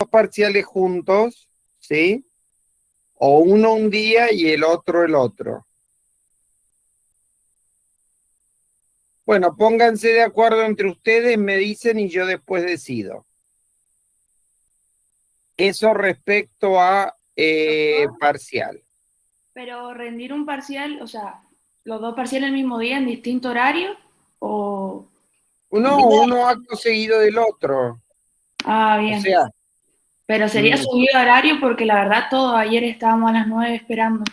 parciales juntos, ¿sí? O uno un día y el otro el otro. Bueno, pónganse de acuerdo entre ustedes, me dicen y yo después decido. Eso respecto a parcial. Pero rendir un parcial, o sea, los dos parciales el mismo día en distinto horario o... Uno acto seguido del otro. Ah, O bien. sea, Pero sería subido horario porque la verdad todos ayer estábamos a las 9 esperando.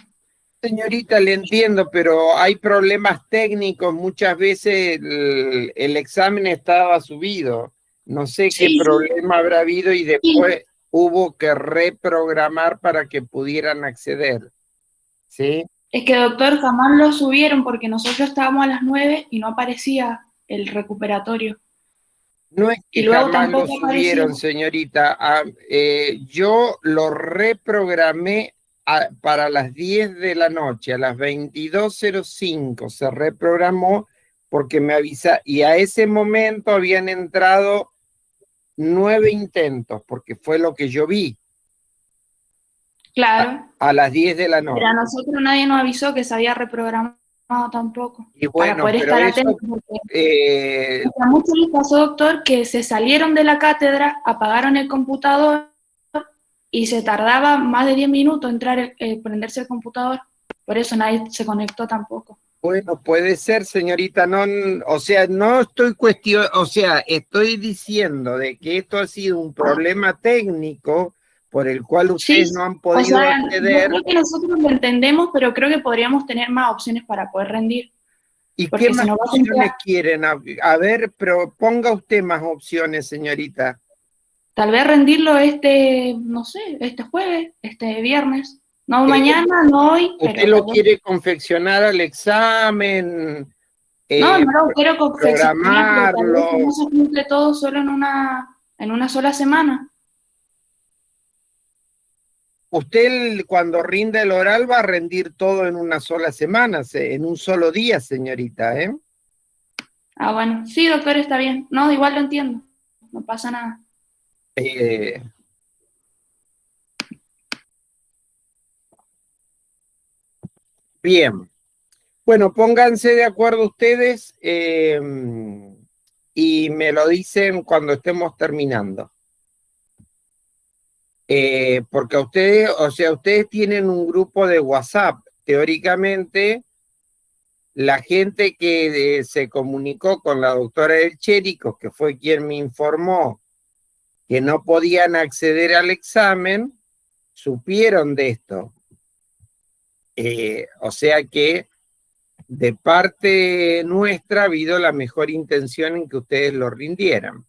señorita, le entiendo, pero hay problemas técnicos. Muchas veces el examen estaba subido. No sé qué Sí, sí, problema habrá habido y sí. después hubo que reprogramar para que pudieran acceder. ¿Sí? Es que doctor, jamás lo subieron porque nosotros estábamos a las 9 y no aparecía el recuperatorio. No es Y que luego jamás lo tampoco aparecía. subieron, señorita. Yo lo reprogramé para las 10 de la noche, a las 22:05 se reprogramó porque me avisa, y a ese momento habían entrado 9 intentos, porque fue lo que yo vi Claro, a las 10 de la pero a noche. nosotros nadie nos avisó que se había reprogramado tampoco, Y para bueno, poder pero estar eso, atentos. Porque eh, a muchos les pasó, doctor, que se salieron de la cátedra, apagaron el computador y se tardaba más de 10 minutos entrar, prenderse el computador. Por eso nadie se conectó tampoco. bueno, puede ser, señorita, no, o sea, no estoy o sea, estoy diciendo de que esto ha sido un problema técnico por el cual Sí, ustedes no han o podido sea, yo acceder. creo que nosotros lo entendemos, pero creo que podríamos tener más opciones para poder rendir, ¿Y qué porque se más nos va a opciones complicar. quieren? A ver, pero ponga usted más opciones, señorita. Tal vez rendirlo este, no sé, este jueves, este viernes. No Eh, mañana, no hoy, ¿Usted pero tal lo vez. quiere confeccionar al examen, No, eh, no lo quiero confeccionar, pero tal vez si no programarlo? se cumple todo solo en una sola semana. Usted cuando rinda el oral va a rendir todo en una sola semana, en un solo día, señorita, ¿eh? Ah, bueno, sí, doctor, está bien. No, igual lo entiendo. No pasa nada. Eh, Bien, bueno, pónganse de acuerdo ustedes y me lo dicen cuando estemos terminando. Porque ustedes, o sea, ustedes tienen un grupo de WhatsApp. Teóricamente, la gente que se comunicó con la doctora del Chérico, que fue quien me informó que no podían acceder al examen, supieron de esto. O sea que de parte nuestra ha habido la mejor intención en que ustedes lo rindieran.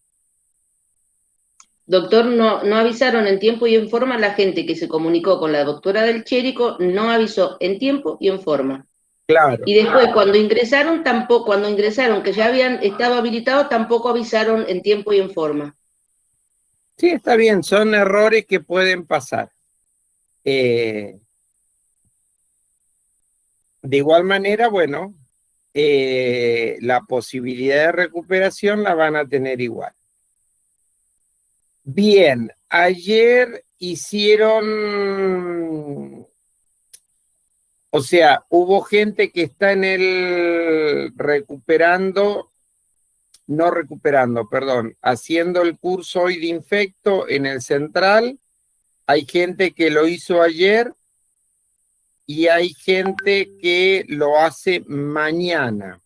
Doctor, no avisaron en tiempo y en forma. La gente que se comunicó con la doctora del Chérico no avisó en tiempo y en forma. Claro. Y después, cuando ingresaron, tampoco, cuando ingresaron, que ya habían estado habilitados, tampoco avisaron en tiempo y en forma. Sí, está bien, son errores que pueden pasar. De igual manera, bueno, la posibilidad de recuperación la van a tener igual. Bien, ayer hicieron, o sea, hubo gente que está en el perdón, haciendo el curso hoy de infecto en el central. Hay gente que lo hizo ayer y hay gente que lo hace mañana.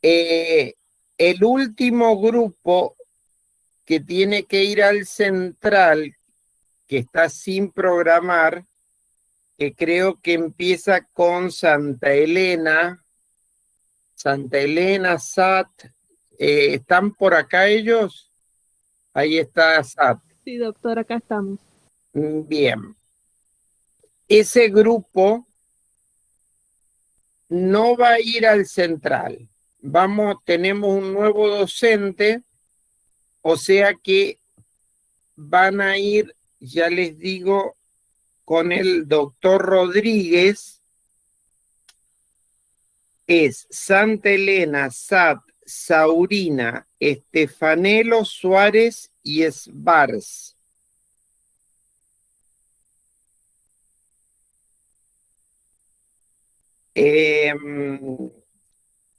El último grupo que tiene que ir al central, que está sin programar, que creo que empieza con Santa Elena, SAT. ¿Están por acá ellos? Ahí está SAT. Sí, doctor, acá estamos. Bien. Ese grupo no va a ir al central. Tenemos un nuevo docente, o sea que van a ir, ya les digo, con el doctor Rodríguez. Es Santa Elena, SAT, Saurina, Estefanelo, Suárez y Svars.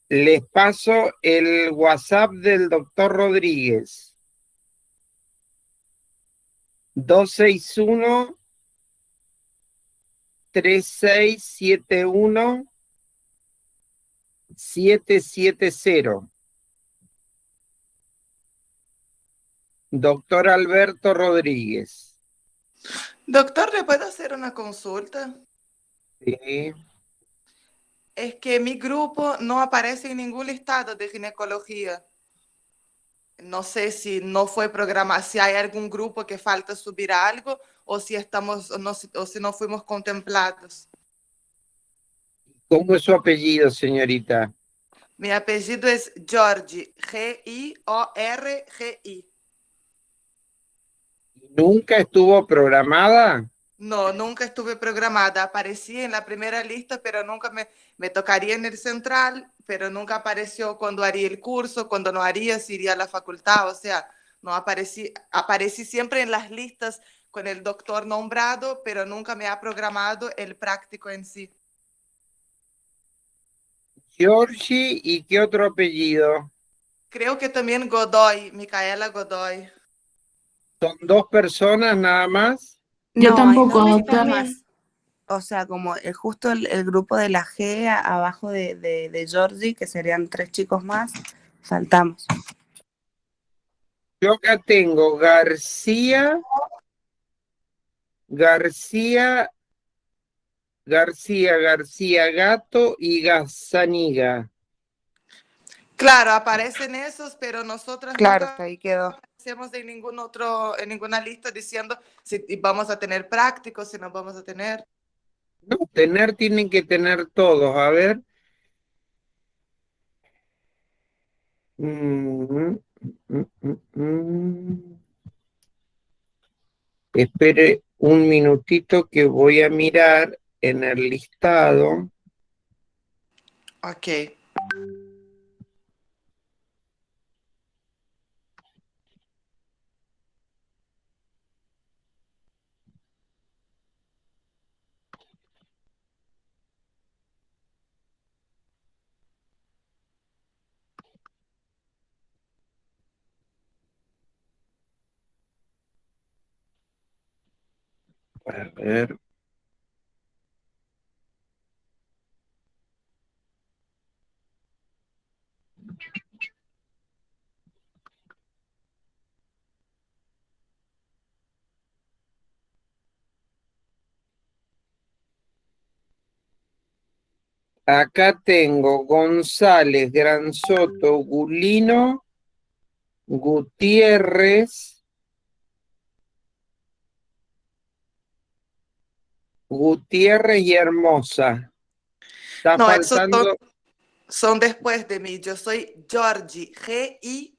Les paso el WhatsApp del doctor Rodríguez. 261 3671 770. Doctor Alberto Rodríguez. Doctor, ¿le puedo hacer una consulta? Sí. Es que mi grupo no aparece en ningún listado de ginecología. No sé si no fue programado, si hay algún grupo que falta subir algo o si estamos o si no fuimos contemplados. ¿Cómo es su apellido, señorita? Mi apellido es Giorgi, Giorgi. ¿Nunca estuvo programada? No, nunca estuve programada. Aparecí en la primera lista, pero nunca me tocaría en el central, pero nunca apareció cuando haría el curso, cuando no haría, si iría a la facultad. O sea, no aparecí siempre en las listas con el doctor nombrado, pero nunca me ha programado el práctico en sí. Giorgi, ¿y qué otro apellido? Creo que también Godoy, Micaela Godoy. ¿Son dos personas nada más? Yo No, hay tampoco, dos chicas doctor. más. O sea, como justo el grupo de la G abajo de Georgie, que serían 3 chicos más, faltamos. Yo acá tengo García, Gato y Gazzaniga. Claro, aparecen esos, pero nosotras Claro, nunca hasta ahí quedó. aparecemos en ninguna lista diciendo si vamos a tener prácticos, si no vamos a tener. No, tienen que tener todos. A ver. Mm, mm, mm, mm. Espere un minutito que voy a mirar en el listado. Ok. A ver. Acá tengo González, Granzoto, Gulino, Gutiérrez, y Hermosa. Está No, esos faltando, son después de mí. Yo soy Giorgi, Giorgi.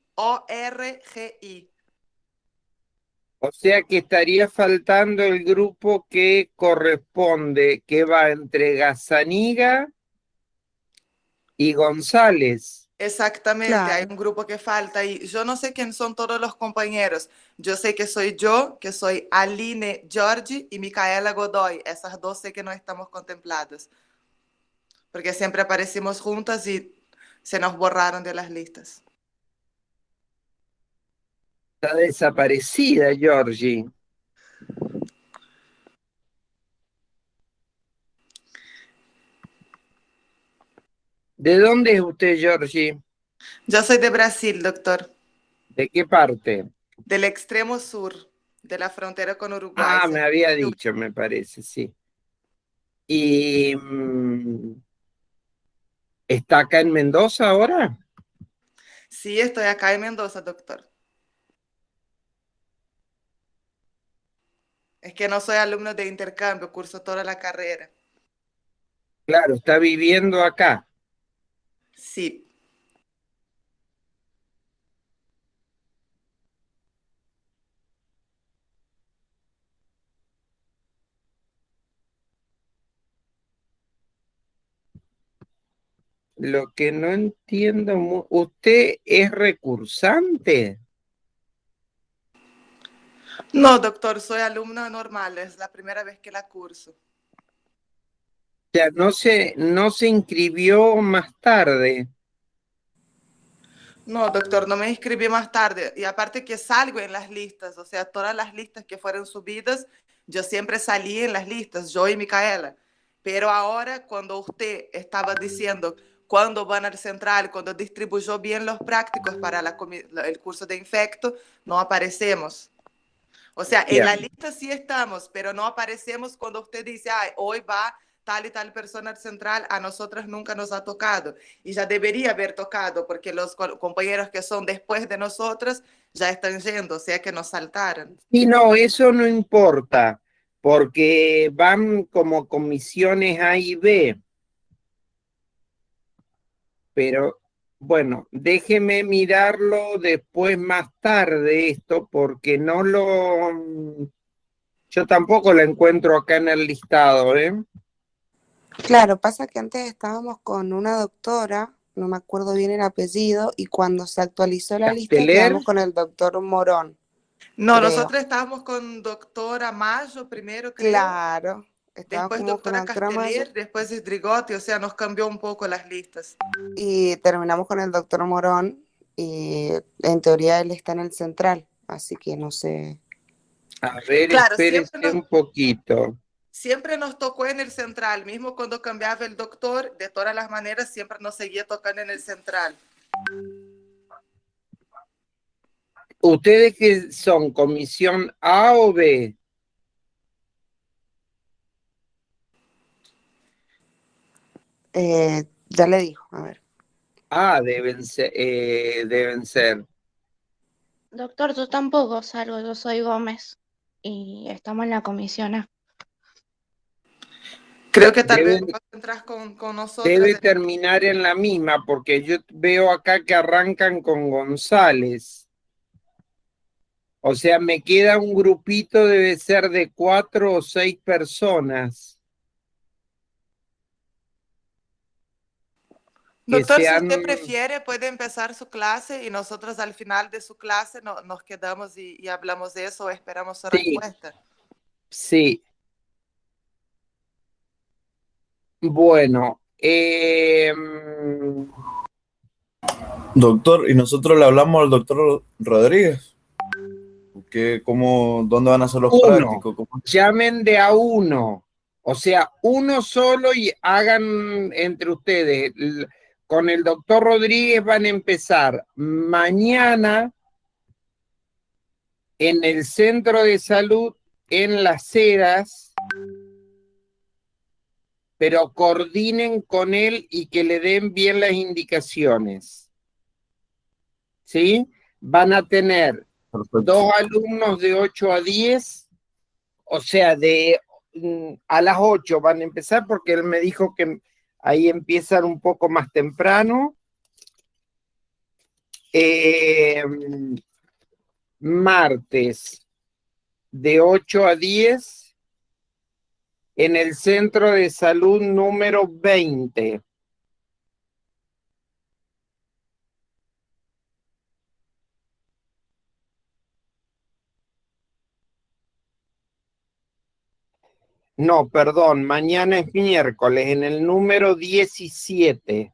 o sea que estaría faltando el grupo que corresponde, que va entre Gazzaniga y González. Exactamente, hay Claro. un grupo que falta y yo no sé quién son todos los compañeros. Yo sé que soy yo, que soy Aline Giorgi y Micaela Godoy. Esas dos sé que no estamos contempladas, porque siempre aparecimos juntas y se nos borraron de las listas. Está desaparecida, Georgie. ¿De dónde es usted, Georgie? Yo soy de Brasil, doctor, ¿De qué parte? del extremo sur de la frontera con Uruguay. Ah, me había dicho, me parece, sí. ¿Y está acá en Mendoza ahora? Sí, estoy acá en Mendoza, doctor. Es que no soy alumno de intercambio, curso toda la carrera. Claro, está viviendo acá. Sí. Lo que no entiendo, ¿usted es recursante? No, doctor, soy alumna normal, es la primera vez que la curso. O sea, no se inscribió más tarde. No, doctor, no me inscribí más tarde. Y aparte que salgo en las listas, o sea, todas las listas que fueron subidas, yo siempre salí en las listas, yo y Micaela. Pero ahora, cuando usted estaba diciendo cuándo van al central, cuando distribuyó bien los prácticos para el curso de infecto, no aparecemos. O sea, en Ya. la lista sí estamos, pero no aparecemos cuando usted dice, ay, hoy va tal y tal persona al central, a nosotros nunca nos ha tocado. Y ya debería haber tocado, porque los compañeros que son después de nosotros ya están yendo, o sea que nos saltaron. Y no, eso no importa, porque van como comisiones A y B. Pero bueno, déjeme mirarlo después más tarde esto, porque no lo... Yo tampoco lo encuentro acá en el listado, ¿eh? Claro, pasa que antes estábamos con una doctora, no me acuerdo bien el apellido, y cuando se actualizó la lista Casteler, quedamos con el doctor Morón, No, creo. nosotros estábamos con doctora Mayo primero, creo, Claro, después estábamos con la doctora doctora Mayo Casteller, después Drigotti, o sea, nos cambió un poco las listas. y terminamos con el doctor Morón y en teoría él está en el central, así que no sé. a ver, Claro, espérese un poquito. siempre nos tocó en el central, mismo cuando cambiaba el doctor, de todas las maneras siempre nos seguía tocando en el central. ¿Ustedes que son comisión A o B? Ya le dijo, a ver. A deben ser. Doctor, yo tampoco salgo, yo soy Gómez y estamos en la comisión A. Creo que tal vez Deben, vos entras con nosotras. debe terminar en la misma, porque yo veo acá que arrancan con González. O sea, me queda un grupito, debe ser de 4 o 6 personas que Doctor, se si han... usted prefiere, puede empezar su clase y nosotros al final de su clase nos quedamos y hablamos de eso o esperamos su Sí, respuesta. sí. Bueno, Doctor, y nosotros le hablamos al doctor Rodríguez. ¿Dónde van a ser los uno, prácticos? llamen de a uno, o sea, uno solo y hagan entre ustedes. Con el doctor Rodríguez van a empezar mañana en el centro de salud en Las Heras, pero coordinen con él y que le den bien las indicaciones. ¿Sí? Van a tener Perfecto. 2 alumnos de 8 a 10, o sea, a las 8 van a empezar porque él me dijo que ahí empiezan un poco más temprano. Martes de 8 a 10 en el centro de salud número 20. No, perdón, mañana es miércoles, en el número 17.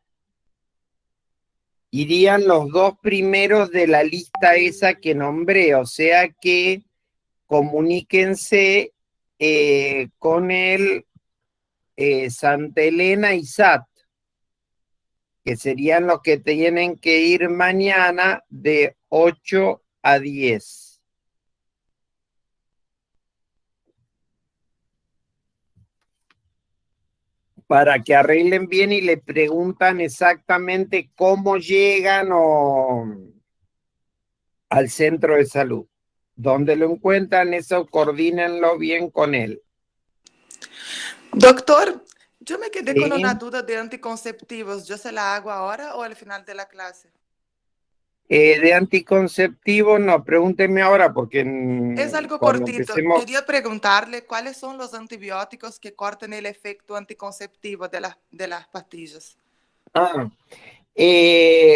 Irían los 2 primeros de la lista esa que nombré, o sea que comuníquense con el Santa Elena y SAT, que serían los que tienen que ir mañana de 8 a 10. Para que arreglen bien y le preguntan exactamente cómo llegan al centro de salud. Donde lo encuentran, eso coordínenlo bien con él. Doctor, yo me quedé con ¿Sí? una duda de anticonceptivos. ¿Yo se la hago ahora o al final de la clase? De anticonceptivo, no, pregúntenme ahora porque Es algo cuando cortito. empecemos... Quería preguntarle cuáles son los antibióticos que cortan el efecto anticonceptivo de las pastillas.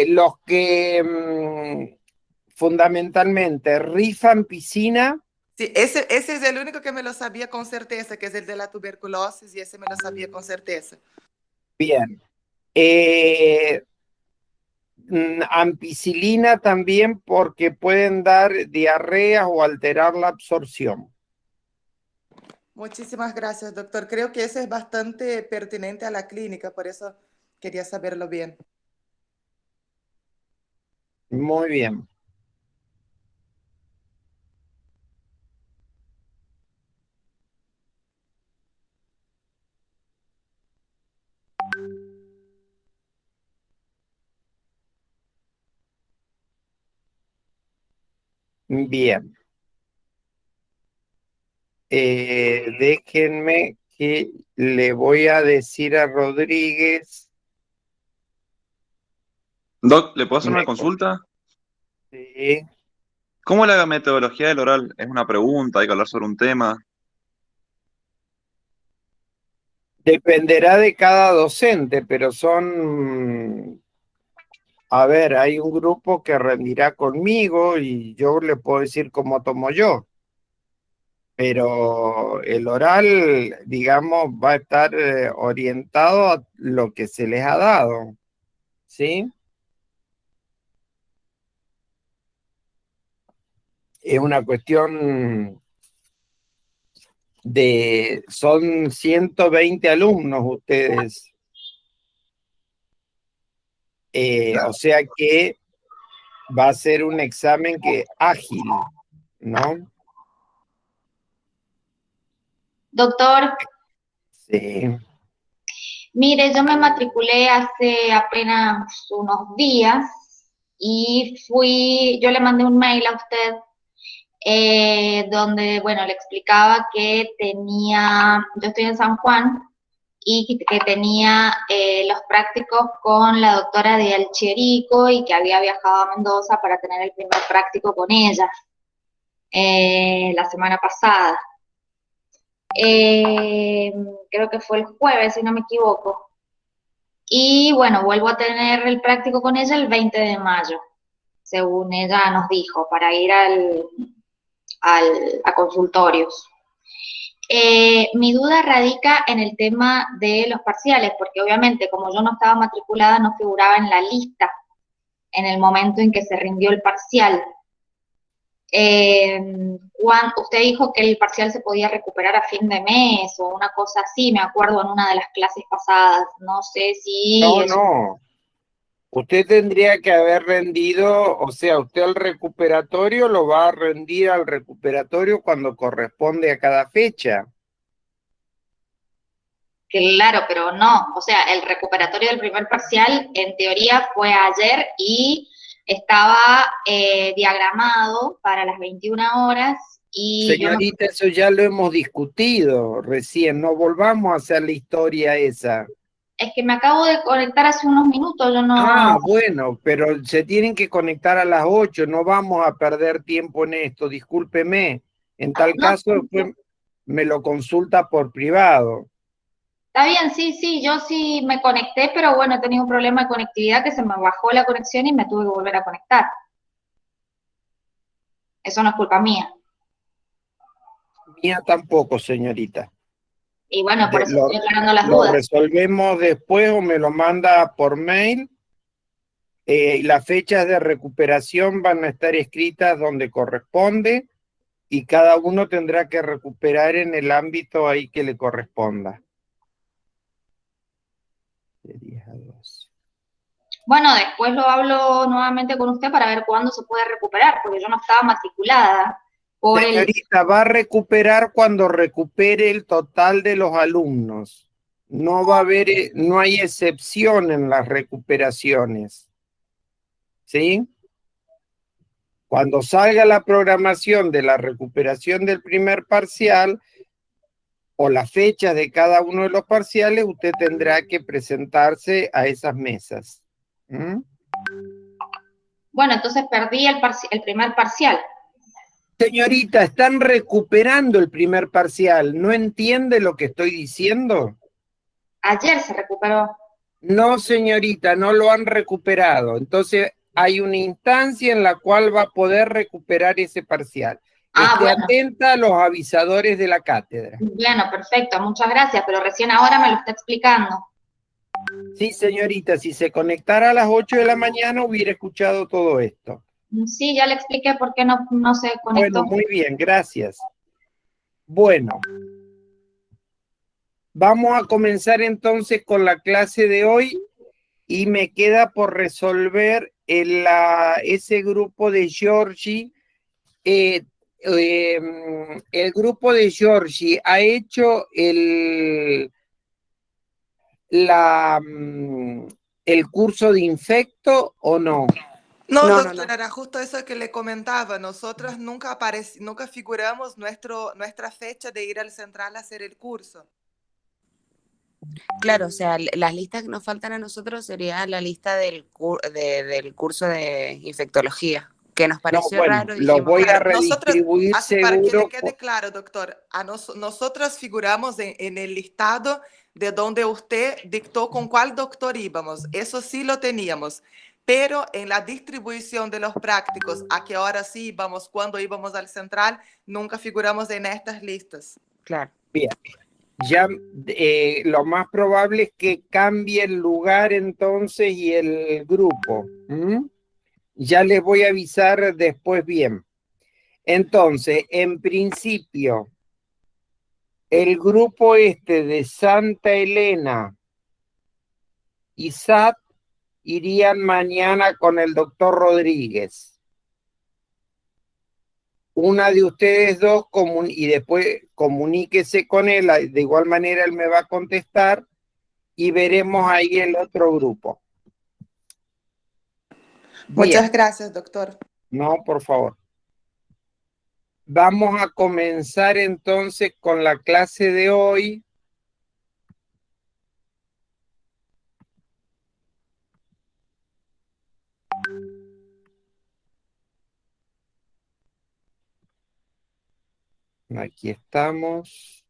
Los que fundamentalmente rifampicina Sí, ese es el único que me lo sabía con certeza, que es el de la tuberculosis, y ese me lo sabía con certeza. Bien. Ampicilina también porque pueden dar diarreas o alterar la absorción. Muchísimas gracias, doctor. Creo que ese es bastante pertinente a la clínica, por eso quería saberlo bien. Muy bien. Bien. Déjenme que le voy a decir a Rodríguez. Doc, ¿le puedo hacer una Me- consulta? Sí. ¿Cómo es la metodología del oral? ¿Es una pregunta? ¿Hay que hablar sobre un tema? Dependerá de cada docente, pero son, a ver, hay un grupo que rendirá conmigo y yo le puedo decir cómo tomo yo. Pero el oral, digamos, va a estar orientado a lo que se les ha dado, ¿sí? Es una cuestión son 120 alumnos ustedes, o sea que va a ser un examen ágil, ¿no? Doctor, Sí. mire, yo me matriculé hace apenas unos días y yo le mandé un mail a usted donde, bueno, le explicaba que yo estoy en San Juan y que tenía los prácticos con la doctora de Alcherico y que había viajado a Mendoza para tener el primer práctico con ella la semana pasada. Creo que fue el jueves, si no me equivoco. Y bueno, vuelvo a tener el práctico con ella el 20 de mayo, según ella nos dijo, para ir a consultorios. Mi duda radica en el tema de los parciales, porque obviamente como yo no estaba matriculada, no figuraba en la lista en el momento en que se rindió el parcial. Usted dijo que el parcial se podía recuperar a fin de mes o una cosa así, me acuerdo en una de las clases pasadas, no sé si... No. Usted tendría que haber rendido, o sea, usted al recuperatorio lo va a rendir al recuperatorio cuando corresponde a cada fecha. Claro, pero no, o sea, el recuperatorio del primer parcial en teoría fue ayer y estaba diagramado para las 21 horas y Señorita, eso ya lo hemos discutido recién, no volvamos a hacer la historia esa. es que me acabo de conectar hace unos minutos, yo no... Ah, bueno, pero se tienen que conectar a las 8, no vamos a perder tiempo en esto, discúlpeme. En tal caso, después me lo consulta por privado. Está bien, sí, yo sí me conecté, pero bueno, he tenido un problema de conectividad que se me bajó la conexión y me tuve que volver a conectar. Eso no es culpa mía. Mía tampoco, señorita. Y bueno, por eso estoy aclarando las dudas. Lo resolvemos después o me lo manda por mail. Las fechas de recuperación van a estar escritas donde corresponde y cada uno tendrá que recuperar en el ámbito ahí que le corresponda. De 10 a 12. Bueno, después lo hablo nuevamente con usted para ver cuándo se puede recuperar, porque yo no estaba matriculada. Señorita, va a recuperar cuando recupere el total de los alumnos. No va a haber, no hay excepción en las recuperaciones. ¿Sí? Cuando salga la programación de la recuperación del primer parcial o las fechas de cada uno de los parciales, usted tendrá que presentarse a esas mesas. ¿Mm? Bueno, entonces perdí el primer parcial. Señorita, están recuperando el primer parcial. ¿No entiende lo que estoy diciendo? Ayer se recuperó. No, señorita, no lo han recuperado. Entonces, hay una instancia en la cual va a poder recuperar ese parcial. Ah, Esté bueno. atenta a los avisadores de la cátedra. Bueno, perfecto, muchas gracias, pero recién ahora me lo está explicando. Sí, señorita, si se conectara a las 8 de la mañana hubiera escuchado todo esto. Sí, ya le expliqué por qué no se conectó. Bueno, muy bien, gracias. Bueno, vamos a comenzar entonces con la clase de hoy y me queda por resolver ese grupo de Georgie. El grupo de Georgie ha hecho el curso de infecto o no. No, No, no, doctora, no. era justo eso que le comentaba. Nosotras nunca figuramos nuestra fecha de ir al central a hacer el curso. Claro, o sea, las listas que nos faltan a nosotros sería la lista del curso de infectología, que nos No, pareció bueno, raro, lo dijimos, voy a Claro, nosotros, redistribuir así para que le seguro. quede claro, doctor, nosotras figuramos en el listado de donde usted dictó con cuál doctor íbamos. Eso sí lo teníamos. Pero en la distribución de los prácticos, a qué hora sí íbamos, cuándo íbamos al central, nunca figuramos en estas listas. claro. Bien, ya lo más probable es que cambie el lugar entonces y el grupo. Ya les voy a avisar después bien. Entonces, en principio, el grupo de Santa Elena y SAT irían mañana con el doctor Rodríguez. Una de ustedes dos y después comuníquese con él, de igual manera él me va a contestar y veremos ahí el otro grupo. Bien, Muchas gracias, doctor. no, por favor. Vamos a comenzar entonces con la clase de hoy. Aquí estamos.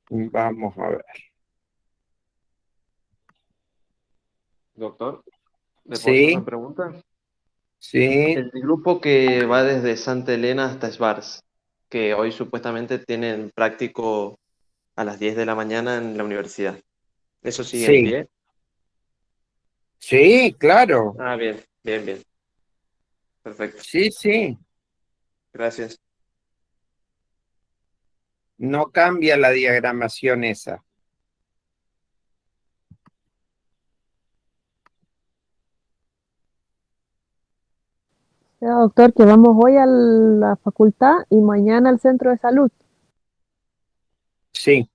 Vamos a ver. Doctor, ¿le puedo hacer Sí, una pregunta? sí, El grupo que va desde Santa Elena hasta Svars, que hoy supuestamente tienen práctico a las 10 de la mañana en la universidad. ¿Eso sigue en sí, pie? sí, claro. Ah, bien, bien, bien. Perfecto. Sí, sí. Gracias. No cambia la diagramación esa. Doctor, que vamos hoy a la facultad y mañana al centro de salud. Sí.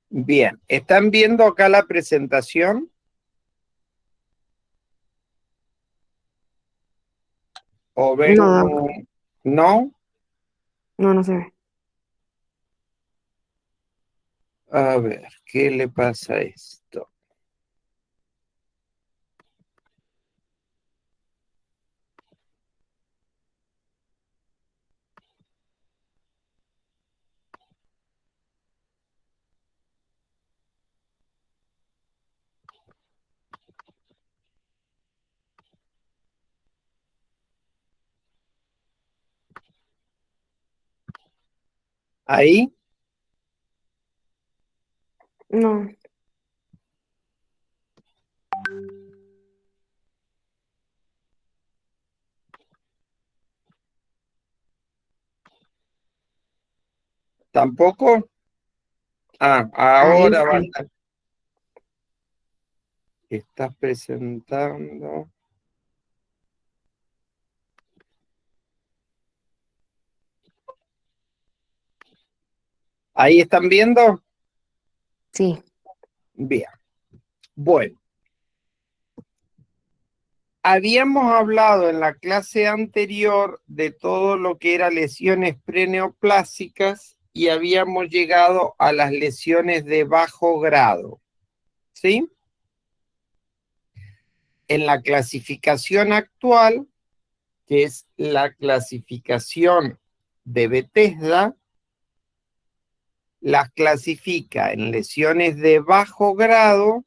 Bien, ¿están viendo acá la presentación? ¿O ven? No, doc. ¿No? No, no se ve. A ver, ¿qué le pasa a esto? ¿Ahí? No. ¿Tampoco? Ah, Ahí ahora va a sí. estar. Estás presentando. ¿Ahí están viendo? Sí. Bien. Bueno. Habíamos hablado en la clase anterior de todo lo que era lesiones preneoplásicas y habíamos llegado a las lesiones de bajo grado. ¿Sí? En la clasificación actual, que es la clasificación de Bethesda, las clasifica en lesiones de bajo grado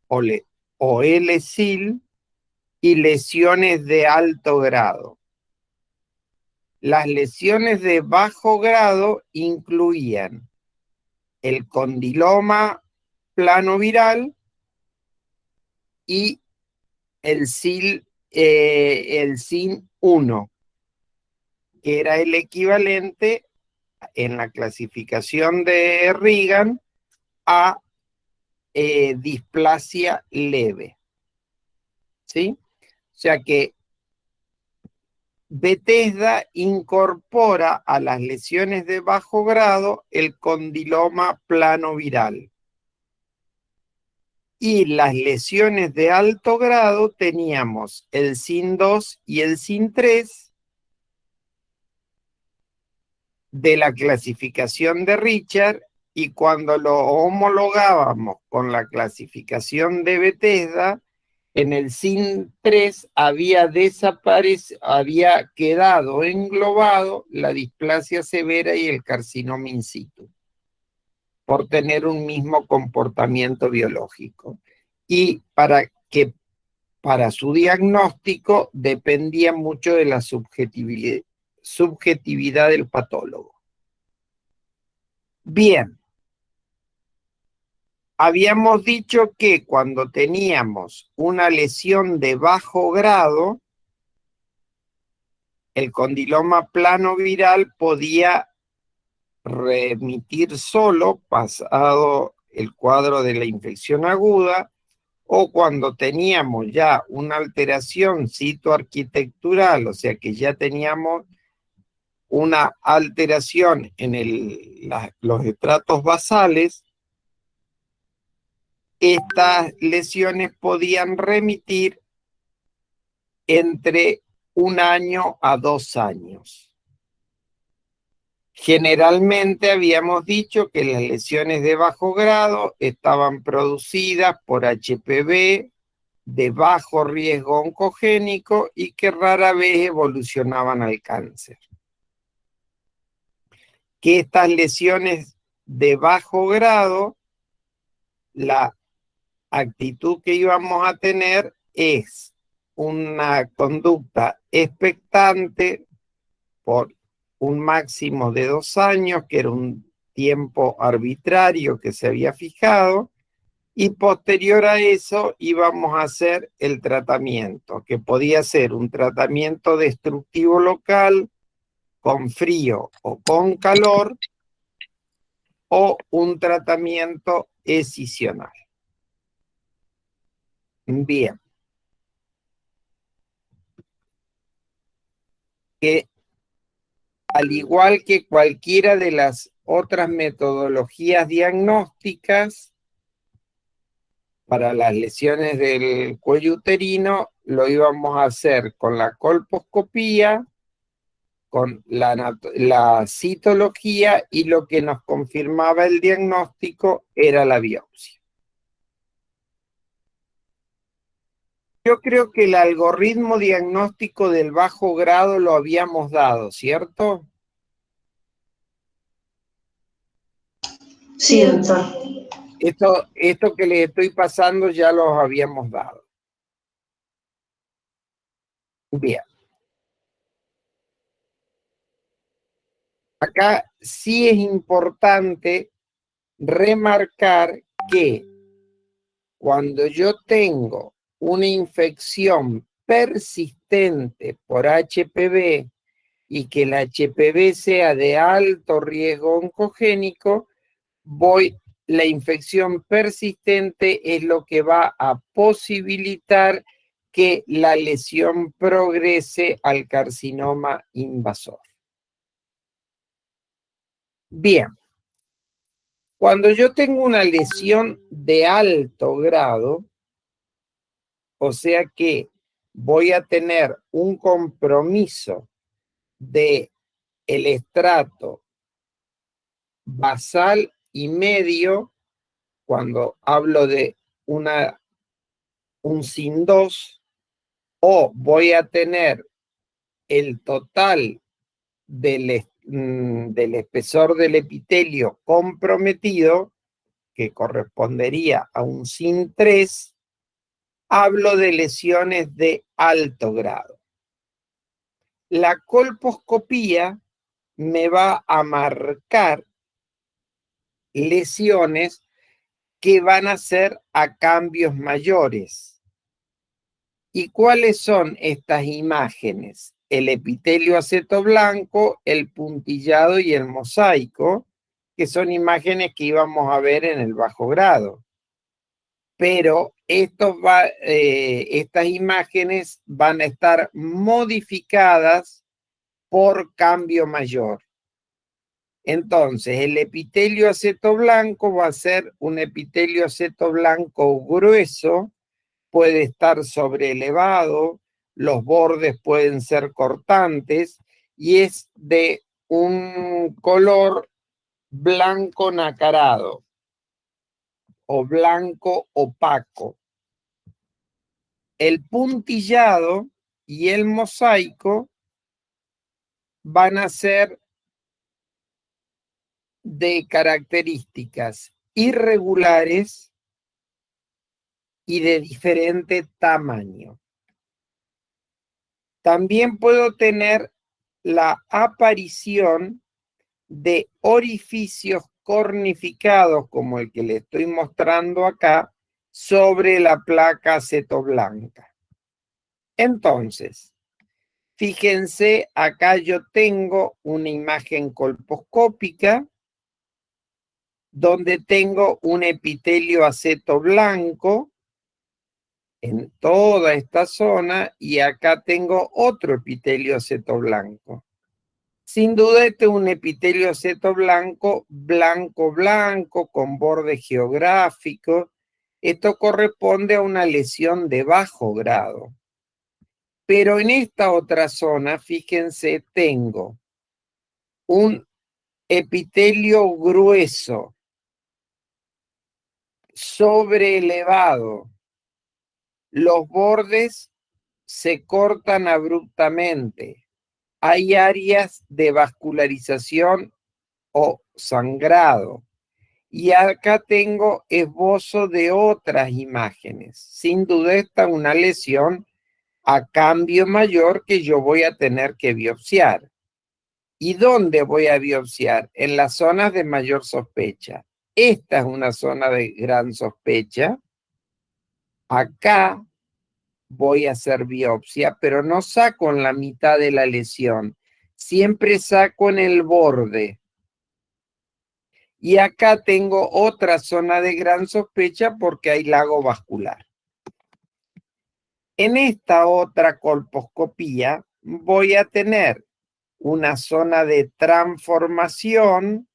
o LSIL y lesiones de alto grado. Las lesiones de bajo grado incluían el condiloma planoviral y el SIN-1, que era el equivalente en la clasificación de Reagan a displasia leve. ¿Sí? O sea que Bethesda incorpora a las lesiones de bajo grado el condiloma planoviral. Y las lesiones de alto grado teníamos el SIN-2 y el SIN-3 de la clasificación de Richard, y cuando lo homologábamos con la clasificación de Bethesda, en el SIN-3 había quedado englobado la displasia severa y el carcinoma in situ, por tener un mismo comportamiento biológico. Y para su diagnóstico dependía mucho de la subjetividad del patólogo. Bien. Habíamos dicho que cuando teníamos una lesión de bajo grado, el condiloma planoviral podía remitir solo pasado el cuadro de la infección aguda, o cuando teníamos ya una alteración citoarquitectural, o sea que ya teníamos una alteración en los estratos basales, estas lesiones podían remitir entre 1 año a 2 años. Generalmente habíamos dicho que las lesiones de bajo grado estaban producidas por HPV de bajo riesgo oncogénico y que rara vez evolucionaban al cáncer. Que estas lesiones de bajo grado, la actitud que íbamos a tener es una conducta expectante por un máximo de 2 años, que era un tiempo arbitrario que se había fijado, y posterior a eso íbamos a hacer el tratamiento, que podía ser un tratamiento destructivo local, con frío o con calor, o un tratamiento escisional. Bien. Que al igual que cualquiera de las otras metodologías diagnósticas para las lesiones del cuello uterino, lo íbamos a hacer con la colposcopía, con la citología, y lo que nos confirmaba el diagnóstico era la biopsia. Yo creo que el algoritmo diagnóstico del bajo grado lo habíamos dado, ¿cierto? Sí, doctor. Esto que les estoy pasando ya los habíamos dado. Bien. Acá sí es importante remarcar que cuando yo tengo una infección persistente por HPV y que el HPV sea de alto riesgo oncogénico, la infección persistente es lo que va a posibilitar que la lesión progrese al carcinoma invasor. Bien. Cuando yo tengo una lesión de alto grado, o sea que voy a tener un compromiso de el estrato basal y medio, cuando hablo de un SIN-2, o voy a tener el total del del espesor del epitelio comprometido, que correspondería a un SIN3, hablo de lesiones de alto grado. La colposcopía me va a marcar lesiones que van a ser a cambios mayores. ¿Y cuáles son estas imágenes? El epitelio acetoblanco, el puntillado y el mosaico, que son imágenes que íbamos a ver en el bajo grado. Pero estas imágenes van a estar modificadas por cambio mayor. Entonces, el epitelio acetoblanco va a ser un epitelio acetoblanco grueso, puede estar sobreelevado, los bordes pueden ser cortantes y es de un color blanco nacarado o blanco opaco. El puntillado y el mosaico van a ser de características irregulares y de diferente tamaño. También puedo tener la aparición de orificios cornificados, como el que le estoy mostrando acá, sobre la placa acetoblanca. Entonces, fíjense, acá yo tengo una imagen colposcópica donde tengo un epitelio acetoblanco en toda esta zona y acá tengo otro epitelio acetoblanco. Sin duda este es un epitelio acetoblanco blanco con borde geográfico. Esto corresponde a una lesión de bajo grado. Pero en esta otra zona, fíjense, tengo un epitelio grueso, sobreelevado. Los bordes se cortan abruptamente. Hay áreas de vascularización o sangrado. Y acá tengo esbozo de otras imágenes. Sin duda esta es una lesión a cambio mayor que yo voy a tener que biopsiar. ¿Y dónde voy a biopsiar? En las zonas de mayor sospecha. Esta es una zona de gran sospecha. Acá voy a hacer biopsia, pero no saco en la mitad de la lesión. Siempre saco en el borde. Y acá tengo otra zona de gran sospecha porque hay lago vascular. En esta otra colposcopía voy a tener una zona de transformación,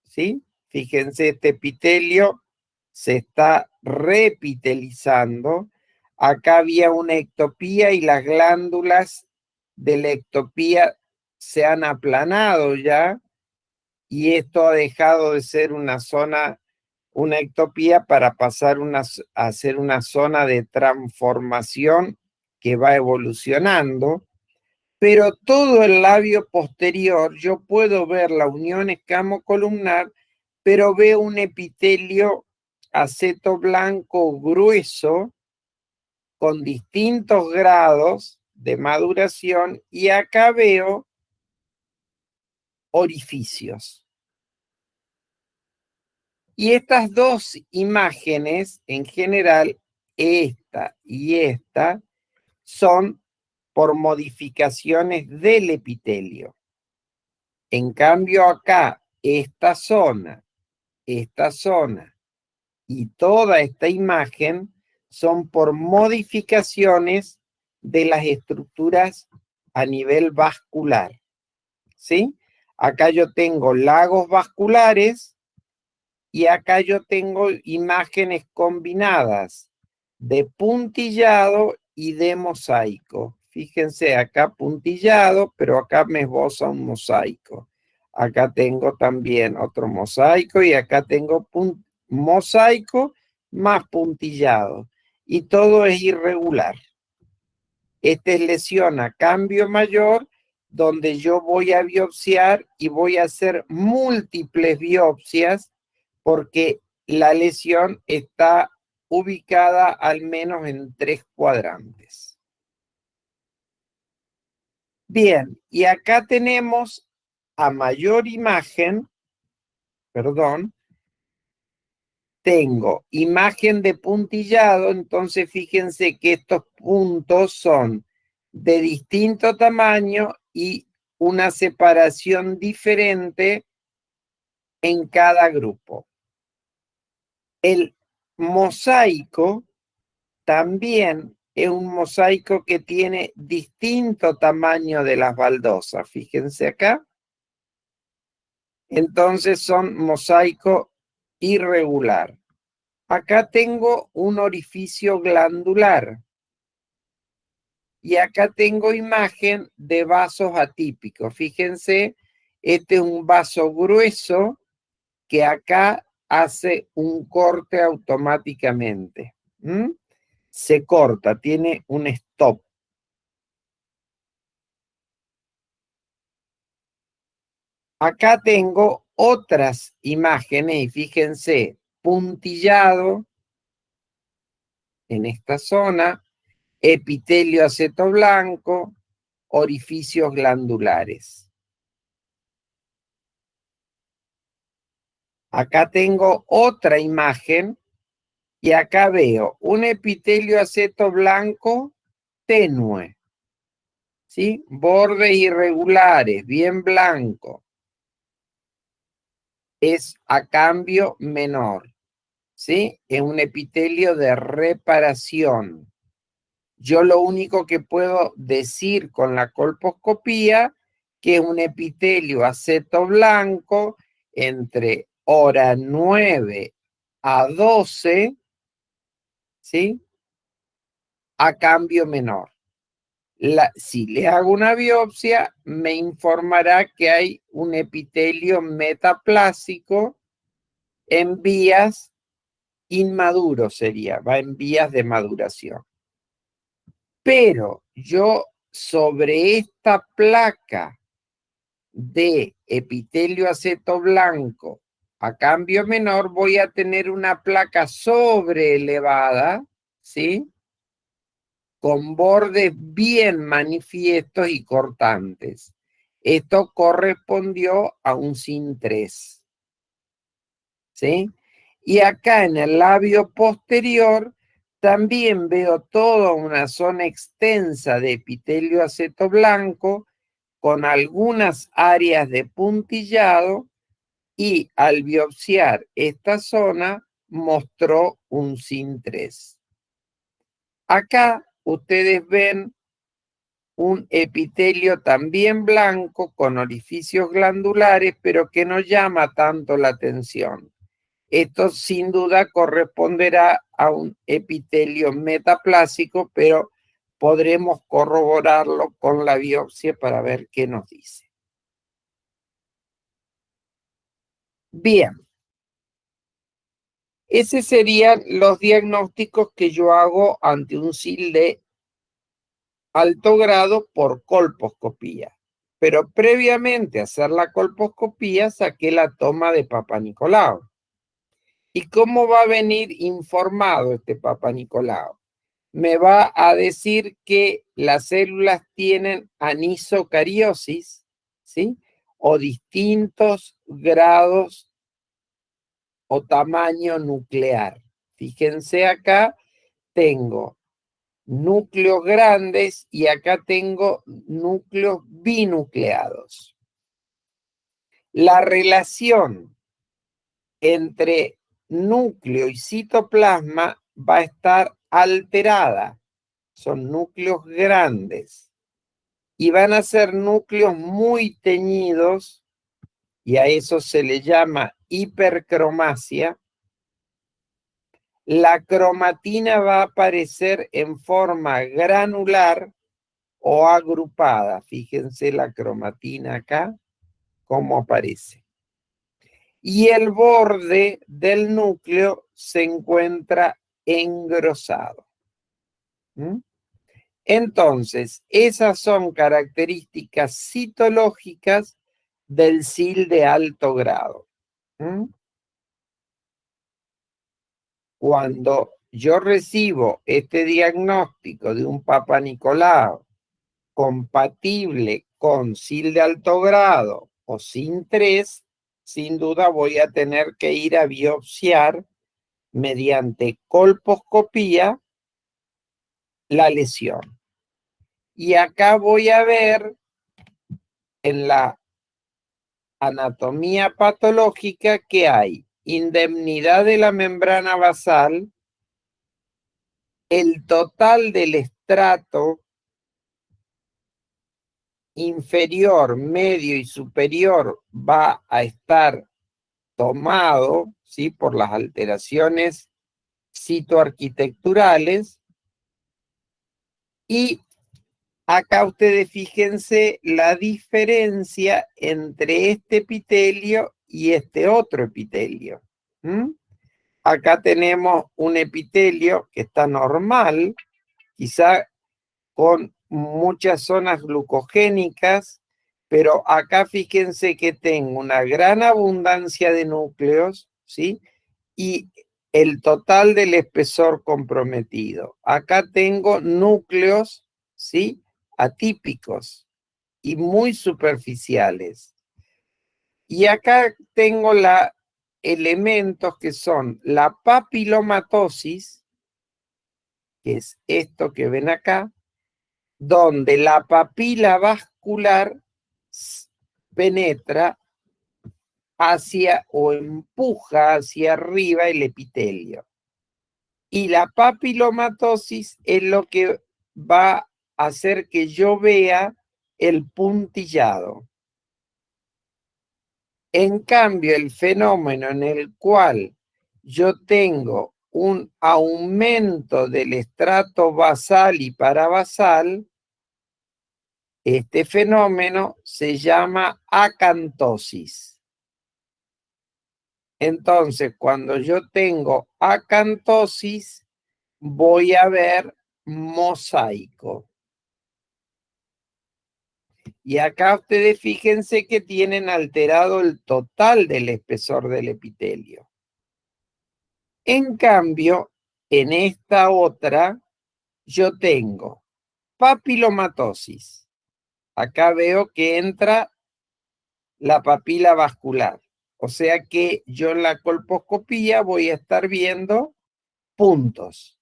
¿sí? Fíjense, este epitelio se está repitelizando. Acá había una ectopía y las glándulas de la ectopía se han aplanado ya y esto ha dejado de ser una zona, una ectopía para pasar a ser una zona de transformación que va evolucionando. Pero todo el labio posterior, yo puedo ver la unión escamocolumnar, pero veo un epitelio acetoblanco grueso con distintos grados de maduración y acá veo orificios. Y estas dos imágenes, en general, esta y esta, son por modificaciones del epitelio. En cambio acá, esta zona y toda esta imagen son por modificaciones de las estructuras a nivel vascular. ¿Sí? Acá yo tengo lagos vasculares y acá yo tengo imágenes combinadas de puntillado y de mosaico. Fíjense, acá puntillado, pero acá me esboza un mosaico. Acá tengo también otro mosaico y acá tengo mosaico más puntillado. Y todo es irregular. Esta es lesión a cambio mayor donde yo voy a biopsiar y voy a hacer múltiples biopsias porque la lesión está ubicada al menos en 3 cuadrantes. Bien, y acá tenemos a mayor imagen, perdón, tengo imagen de puntillado, entonces fíjense que estos puntos son de distinto tamaño y una separación diferente en cada grupo. El mosaico también es un mosaico que tiene distinto tamaño de las baldosas, fíjense acá. Entonces son mosaico irregular. Acá tengo un orificio glandular. Y acá tengo imagen de vasos atípicos. Fíjense, este es un vaso grueso que acá hace un corte automáticamente. Se corta, tiene un stop. Acá tengo otras imágenes y fíjense, puntillado en esta zona, epitelio acetoblanco, orificios glandulares. Acá tengo otra imagen y acá veo un epitelio acetoblanco tenue, ¿sí? Bordes irregulares, bien blanco. Es a cambio menor, ¿sí? Es un epitelio de reparación. Yo lo único que puedo decir con la colposcopía que es un epitelio acetoblanco entre hora 9 a 12, ¿sí? A cambio menor. Si le hago una biopsia, me informará que hay un epitelio metaplásico en vías inmaduro, sería, va en vías de maduración. Pero yo sobre esta placa de epitelio acetoblanco a cambio menor voy a tener una placa sobreelevada, ¿sí? Con bordes bien manifiestos y cortantes. Esto correspondió a un SIN 3. ¿Sí? Y acá en el labio posterior también veo toda una zona extensa de epitelio acetoblanco con algunas áreas de puntillado y al biopsiar esta zona mostró un SIN 3. Acá ustedes ven un epitelio también blanco con orificios glandulares, pero que no llama tanto la atención. Esto sin duda corresponderá a un epitelio metaplásico, pero podremos corroborarlo con la biopsia para ver qué nos dice. Bien. Esos serían los diagnósticos que yo hago ante un SIL de alto grado por colposcopía. Pero previamente a hacer la colposcopía saqué la toma de Papá Nicolau. ¿Y cómo va a venir informado este Papá Nicolau? Me va a decir que las células tienen anisocariosis, ¿sí? O distintos grados o tamaño nuclear. Fíjense acá, tengo núcleos grandes y acá tengo núcleos binucleados. La relación entre núcleo y citoplasma va a estar alterada. Son núcleos grandes y van a ser núcleos muy teñidos y a eso se le llama hipercromasia. La cromatina va a aparecer en forma granular o agrupada. Fíjense la cromatina acá, cómo aparece. Y el borde del núcleo se encuentra engrosado. Entonces, esas son características citológicas del SIL de alto grado. Cuando yo recibo este diagnóstico de un Papa Nicolau compatible con SIL de alto grado o SIN3, sin duda voy a tener que ir a biopsiar mediante colposcopía la lesión. Y acá voy a ver en la anatomía patológica que hay indemnidad de la membrana basal, el total del estrato inferior, medio y superior va a estar tomado, ¿sí?, por las alteraciones citoarquitecturales. Y acá ustedes fíjense la diferencia entre este epitelio y este otro epitelio. Acá tenemos un epitelio que está normal, quizá con muchas zonas glucogénicas, pero acá fíjense que tengo una gran abundancia de núcleos, ¿sí? Y el total del espesor comprometido. Acá tengo núcleos, ¿sí?, atípicos y muy superficiales. Y acá tengo elementos que son la papilomatosis, que es esto que ven acá, donde la papila vascular penetra hacia o empuja hacia arriba el epitelio. Y la papilomatosis es lo que va a hacer que yo vea el puntillado. En cambio, el fenómeno en el cual yo tengo un aumento del estrato basal y parabasal, este fenómeno se llama acantosis. Entonces, cuando yo tengo acantosis, voy a ver mosaico. Y acá ustedes fíjense que tienen alterado el total del espesor del epitelio. En cambio, en esta otra, yo tengo papilomatosis. Acá veo que entra la papila vascular. O sea que yo en la colposcopía voy a estar viendo puntos.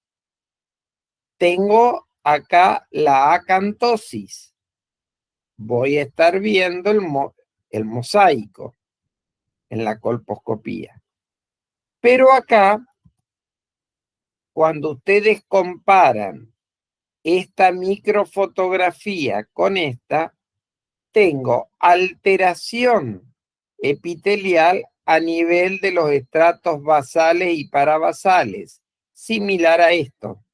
Tengo acá la acantosis. Voy a estar viendo el mosaico en la colposcopía. Pero acá, cuando ustedes comparan esta microfotografía con esta, tengo alteración epitelial a nivel de los estratos basales y parabasales, similar a esto.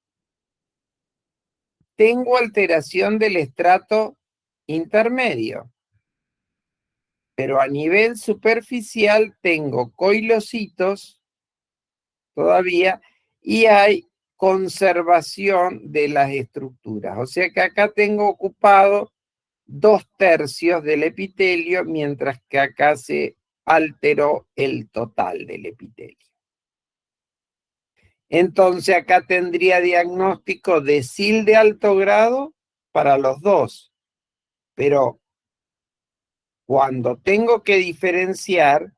Tengo alteración del estrato intermedio, pero a nivel superficial tengo coilocitos todavía y hay conservación de las estructuras. O sea que acá tengo ocupado 2/3 del epitelio, mientras que acá se alteró el total del epitelio. Entonces acá tendría diagnóstico de SIL de alto grado para los dos, pero cuando tengo que diferenciar,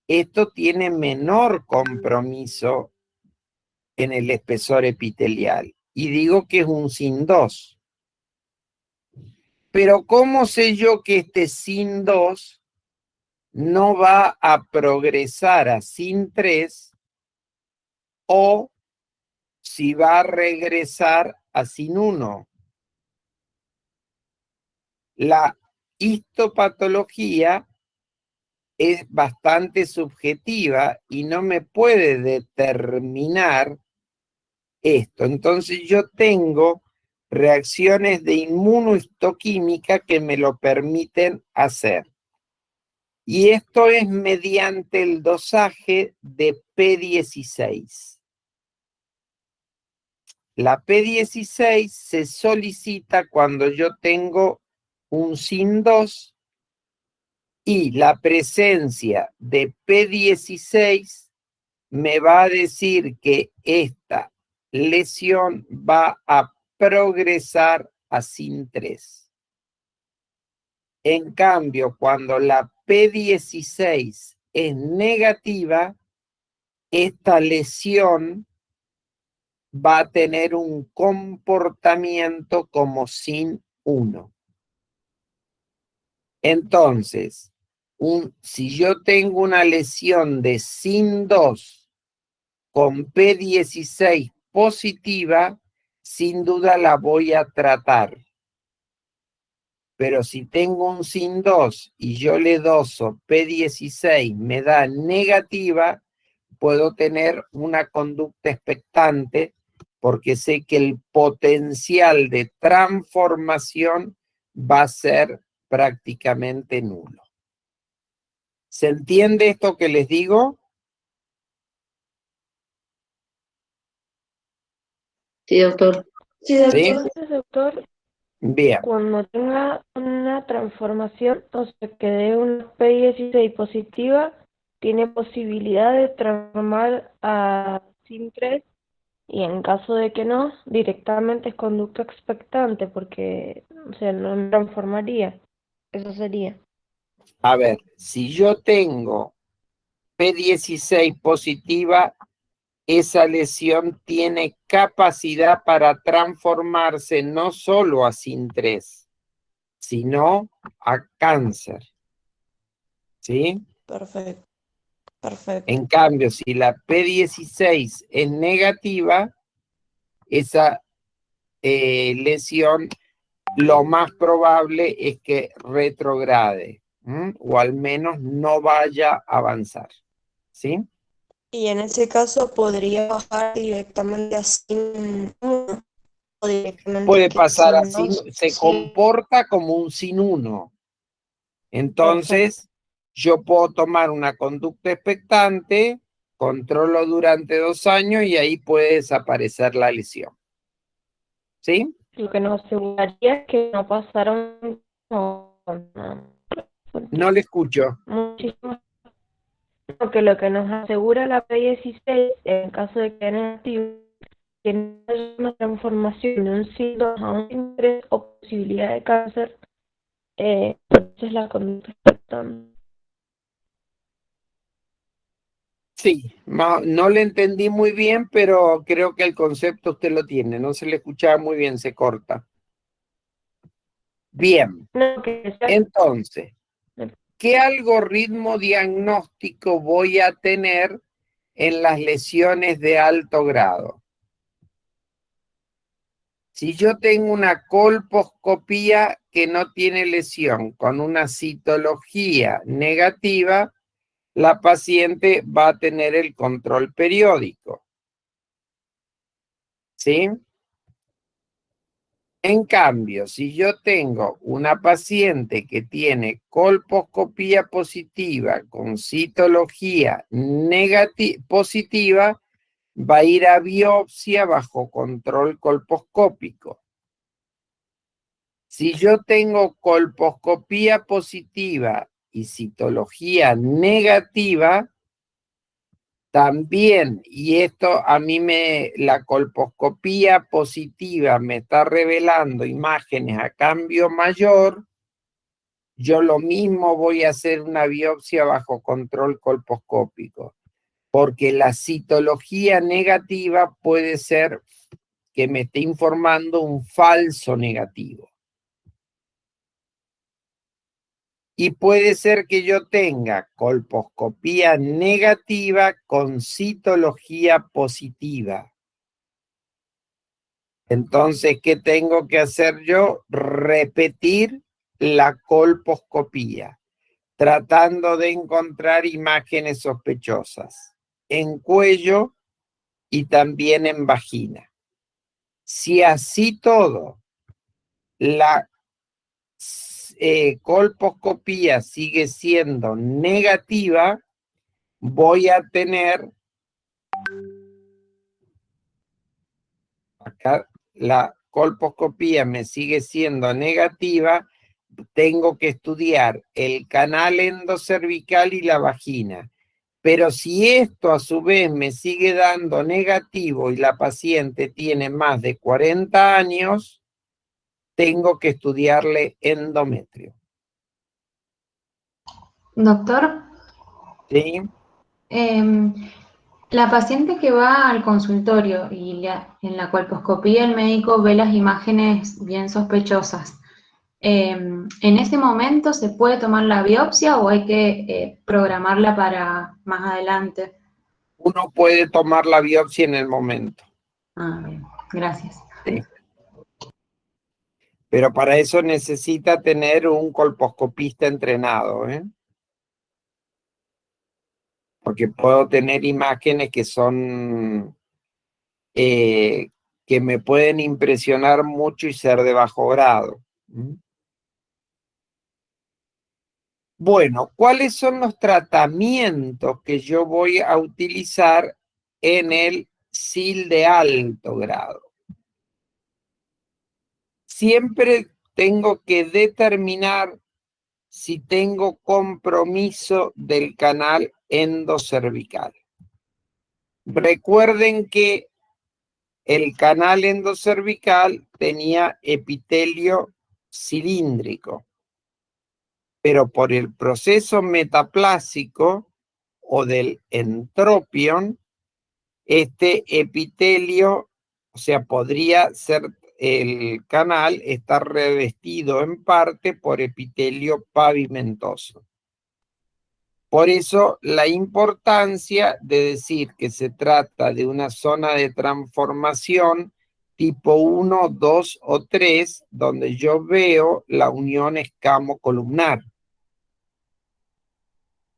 esto tiene menor compromiso en el espesor epitelial y digo que es un SIN2. Pero ¿cómo sé yo que este SIN2 no va a progresar a SIN3 o si va a regresar a SIN1? La histopatología es bastante subjetiva y no me puede determinar esto. Entonces yo tengo reacciones de inmunohistoquímica que me lo permiten hacer. Y esto es mediante el dosaje de P16. La P16 se solicita cuando yo tengo un SIN2 y la presencia de P16 me va a decir que esta lesión va a progresar a SIN3. En cambio, cuando la P16 es negativa, esta lesión va a tener un comportamiento como SIN1. Entonces, si yo tengo una lesión de SIN2 con P16 positiva, sin duda la voy a tratar. Pero si tengo un SIN2 y yo le doso P16, me da negativa, puedo tener una conducta expectante porque sé que el potencial de transformación va a ser prácticamente nulo. ¿Se entiende esto que les digo? Sí, doctor. Sí, ¿Sí? entonces, doctor, Bien. cuando tenga una transformación, o sea, que dé una P16 positiva, tiene posibilidad de transformar a SIN3 y en caso de que no, directamente es conducta expectante porque, o sea, no transformaría. Eso sería. A ver, si yo tengo P16 positiva, esa lesión tiene capacidad para transformarse no solo a SIN3, sino a cáncer. ¿Sí? Perfecto, perfecto. En cambio, si la P16 es negativa, esa lesión lo más probable es que retrograde, o al menos no vaya a avanzar. ¿Sí? Y en ese caso podría bajar directamente a SIN1 o directamente Puede que pasar así, SIN2. se Sí, comporta como un SIN1. Entonces, perfecto. yo puedo tomar una conducta expectante, controlo durante 2 años y ahí puede desaparecer la lesión. ¿Sí? Lo que nos aseguraría es que no pasaron No le escucho. muchísimo. Porque lo que nos asegura la P16 en caso de que sea negativo, que no haya una transformación de un SIN2 a un SIN3 o posibilidad de cáncer, entonces la conducta expectante. Sí, no le entendí muy bien, pero creo que el concepto usted lo tiene. No se le escuchaba muy bien, se corta. Bien, No, que sea- entonces, ¿qué algoritmo diagnóstico voy a tener en las lesiones de alto grado? Si yo tengo una colposcopía que no tiene lesión con una citología negativa, la paciente va a tener el control periódico. ¿Sí? En cambio, si yo tengo una paciente que tiene colposcopía positiva con citología positiva, va a ir a biopsia bajo control colposcópico. Si yo tengo colposcopía positiva y citología negativa, también, y esto a mí la colposcopía positiva me está revelando imágenes a cambio mayor, yo lo mismo voy a hacer una biopsia bajo control colposcópico, porque la citología negativa puede ser que me esté informando un falso negativo. Y puede ser que yo tenga colposcopía negativa con citología positiva. Entonces, ¿qué tengo que hacer yo? Repetir la colposcopía, tratando de encontrar imágenes sospechosas en cuello y también en vagina. Si así todo, la colposcopía sigue siendo negativa, voy a tener, acá la colposcopía me sigue siendo negativa, tengo que estudiar el canal endocervical y la vagina. Pero si esto a su vez me sigue dando negativo y la paciente tiene más de 40 años, tengo que estudiarle endometrio. Doctor, ¿Sí? la paciente que va al consultorio y en la colposcopía el médico ve las imágenes bien sospechosas, ¿en ese momento se puede tomar la biopsia o hay que programarla para más adelante? Uno puede tomar la biopsia en el momento. Ah, bien, gracias. Sí. Pero para eso necesita tener un colposcopista entrenado, ¿eh? Porque puedo tener imágenes que son, que me pueden impresionar mucho y ser de bajo grado. Bueno, ¿cuáles son los tratamientos que yo voy a utilizar en el SIL de alto grado? Siempre tengo que determinar si tengo compromiso del canal endocervical. Recuerden que el canal endocervical tenía epitelio cilíndrico, pero por el proceso metaplásico o del entropion, este epitelio, o sea, podría ser el canal estar revestido en parte por epitelio pavimentoso. Por eso la importancia de decir que se trata de una zona de transformación tipo 1, 2 o 3, donde yo veo la unión escamo-columnar.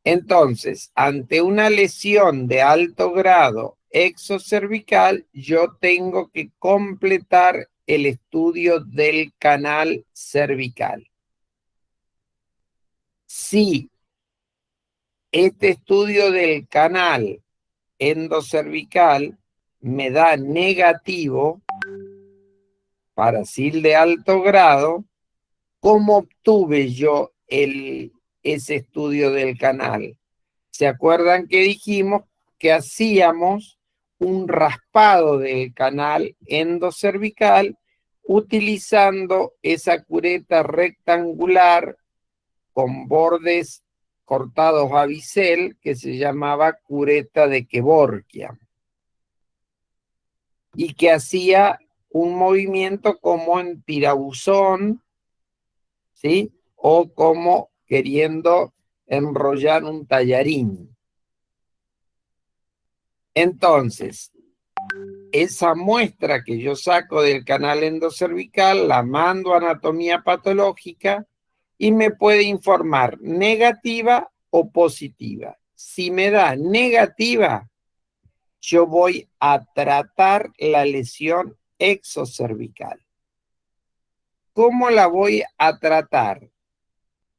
Entonces, ante una lesión de alto grado exocervical, yo tengo que completar el estudio del canal cervical. Si este estudio del canal endocervical me da negativo para SIL de alto grado, ¿cómo obtuve yo ese estudio del canal? ¿Se acuerdan que dijimos que hacíamos un raspado del canal endocervical utilizando esa cureta rectangular con bordes cortados a bisel que se llamaba cureta de Kevorkian y que hacía un movimiento como en tirabuzón, ¿sí? O como queriendo enrollar un tallarín. Entonces, esa muestra que yo saco del canal endocervical la mando a anatomía patológica y me puede informar negativa o positiva. Si me da negativa, yo voy a tratar la lesión exocervical. ¿Cómo la voy a tratar?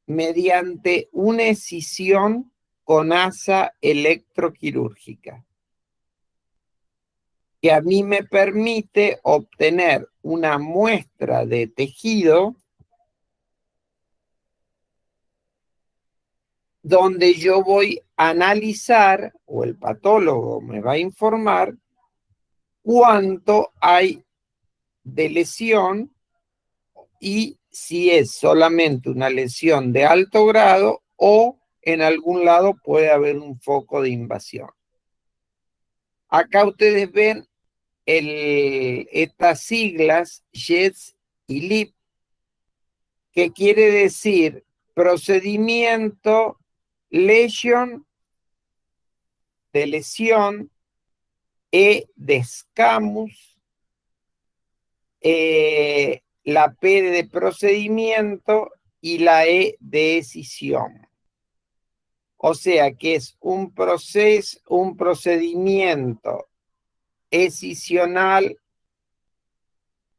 Mediante una escisión con asa electroquirúrgica, que a mí me permite obtener una muestra de tejido donde yo voy a analizar, o el patólogo me va a informar, cuánto hay de lesión y si es solamente una lesión de alto grado o en algún lado puede haber un foco de invasión. Acá ustedes ven estas siglas, JETS y LIP, que quiere decir procedimiento lesion, de lesión, E de escamus, la P de procedimiento y la E de escisión. O sea que es un procedimiento escisional,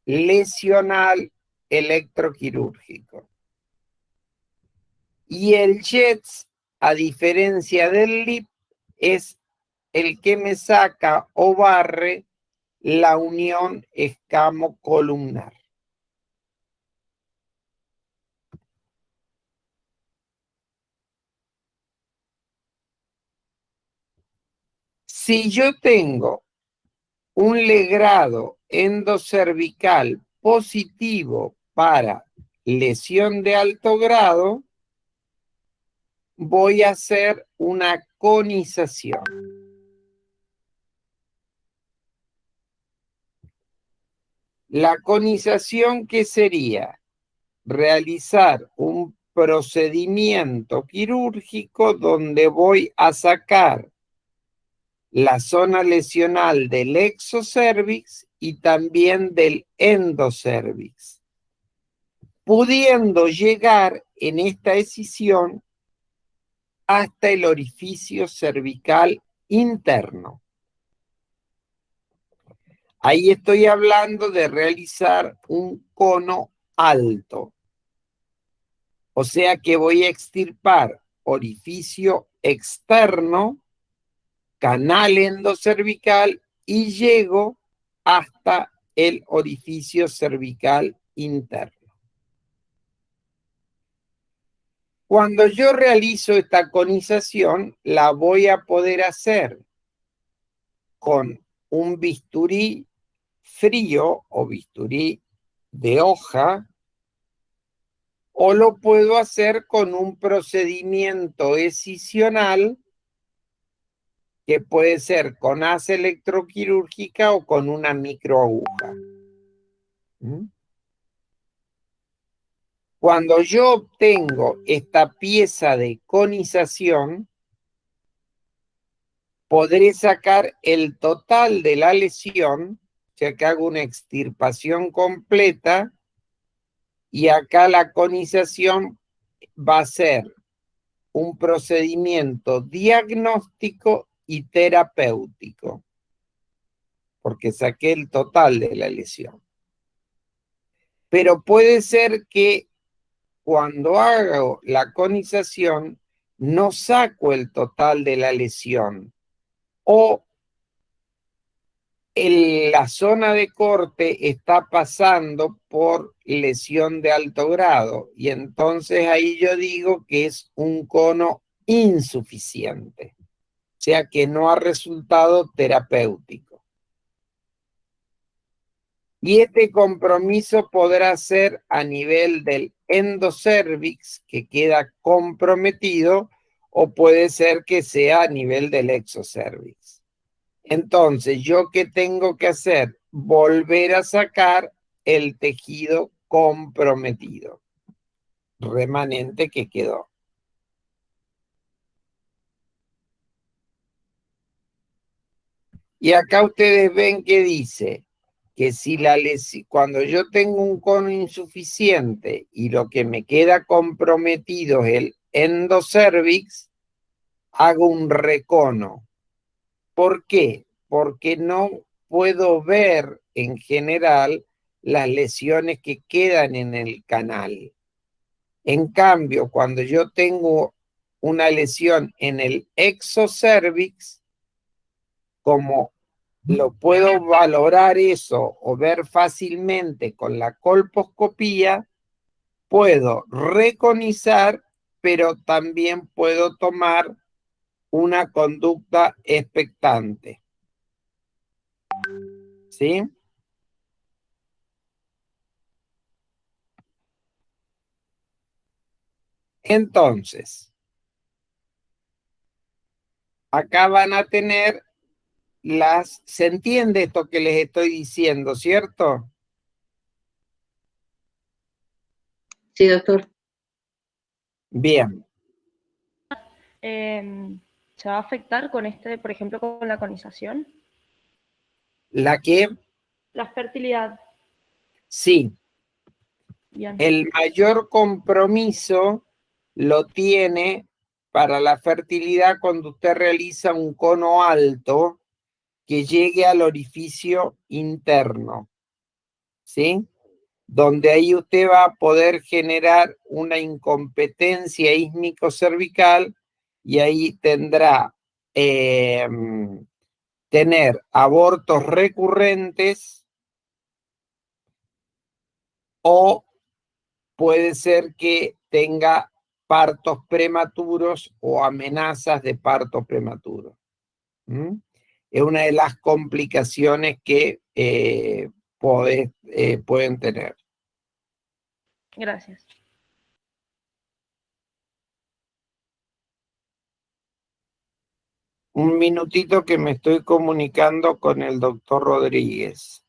lesional, electroquirúrgico. Y el JETS, a diferencia del LIP, es el que me saca o barre la unión escamocolumnar. Si yo tengo un legrado endocervical positivo para lesión de alto grado, voy a hacer una conización. La conización, ¿qué sería? Realizar un procedimiento quirúrgico donde voy a sacar la zona lesional del exocervix y también del endocervix, pudiendo llegar en esta escisión hasta el orificio cervical interno. Ahí estoy hablando de realizar un cono alto. O sea que voy a extirpar orificio externo, canal endocervical y llego hasta el orificio cervical interno. Cuando yo realizo esta conización, la voy a poder hacer con un bisturí frío o bisturí de hoja, o lo puedo hacer con un procedimiento escisional que puede ser con asa electroquirúrgica o con una microaguja. Cuando yo obtengo esta pieza de conización, podré sacar el total de la lesión, o sea que hago una extirpación completa, y acá la conización va a ser un procedimiento diagnóstico y terapéutico, porque saqué el total de la lesión. Pero puede ser que cuando hago la conización no saco el total de la lesión, o la zona de corte está pasando por lesión de alto grado, y entonces ahí yo digo que es un cono insuficiente, o sea que no ha resultado terapéutico. Y este compromiso podrá ser a nivel del endocervix, que queda comprometido, o puede ser que sea a nivel del exocervix. Entonces, ¿yo qué tengo que hacer? Volver a sacar el tejido comprometido, remanente que quedó. Y acá ustedes ven que dice que si cuando yo tengo un cono insuficiente y lo que me queda comprometido es el endocervix, hago un recono. ¿Por qué? Porque no puedo ver en general las lesiones que quedan en el canal. En cambio, cuando yo tengo una lesión en el exocervix, como lo puedo valorar eso o ver fácilmente con la colposcopía, puedo reconizar, pero también puedo tomar una conducta expectante. ¿Sí? Entonces, acá van a tener ¿se entiende esto que les estoy diciendo, cierto? Sí, doctor. Bien. ¿Se va a afectar con por ejemplo, con la conización? ¿La qué? La fertilidad. Sí. Bien. El mayor compromiso lo tiene para la fertilidad cuando usted realiza un cono alto que llegue al orificio interno, ¿sí? Donde ahí usted va a poder generar una incompetencia ísmico-cervical y ahí tendrá tener abortos recurrentes o puede ser que tenga partos prematuros o amenazas de parto prematuro. Es una de las complicaciones que pueden tener. Gracias. Un minutito que me estoy comunicando con el doctor Rodríguez.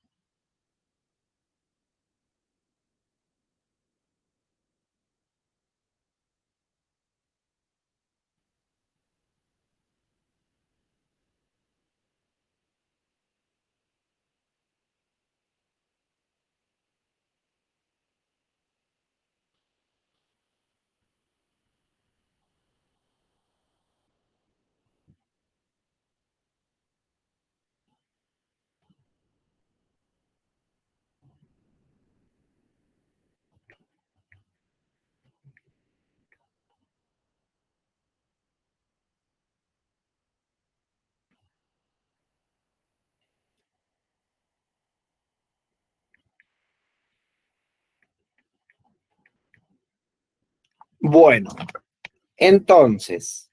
Bueno, entonces,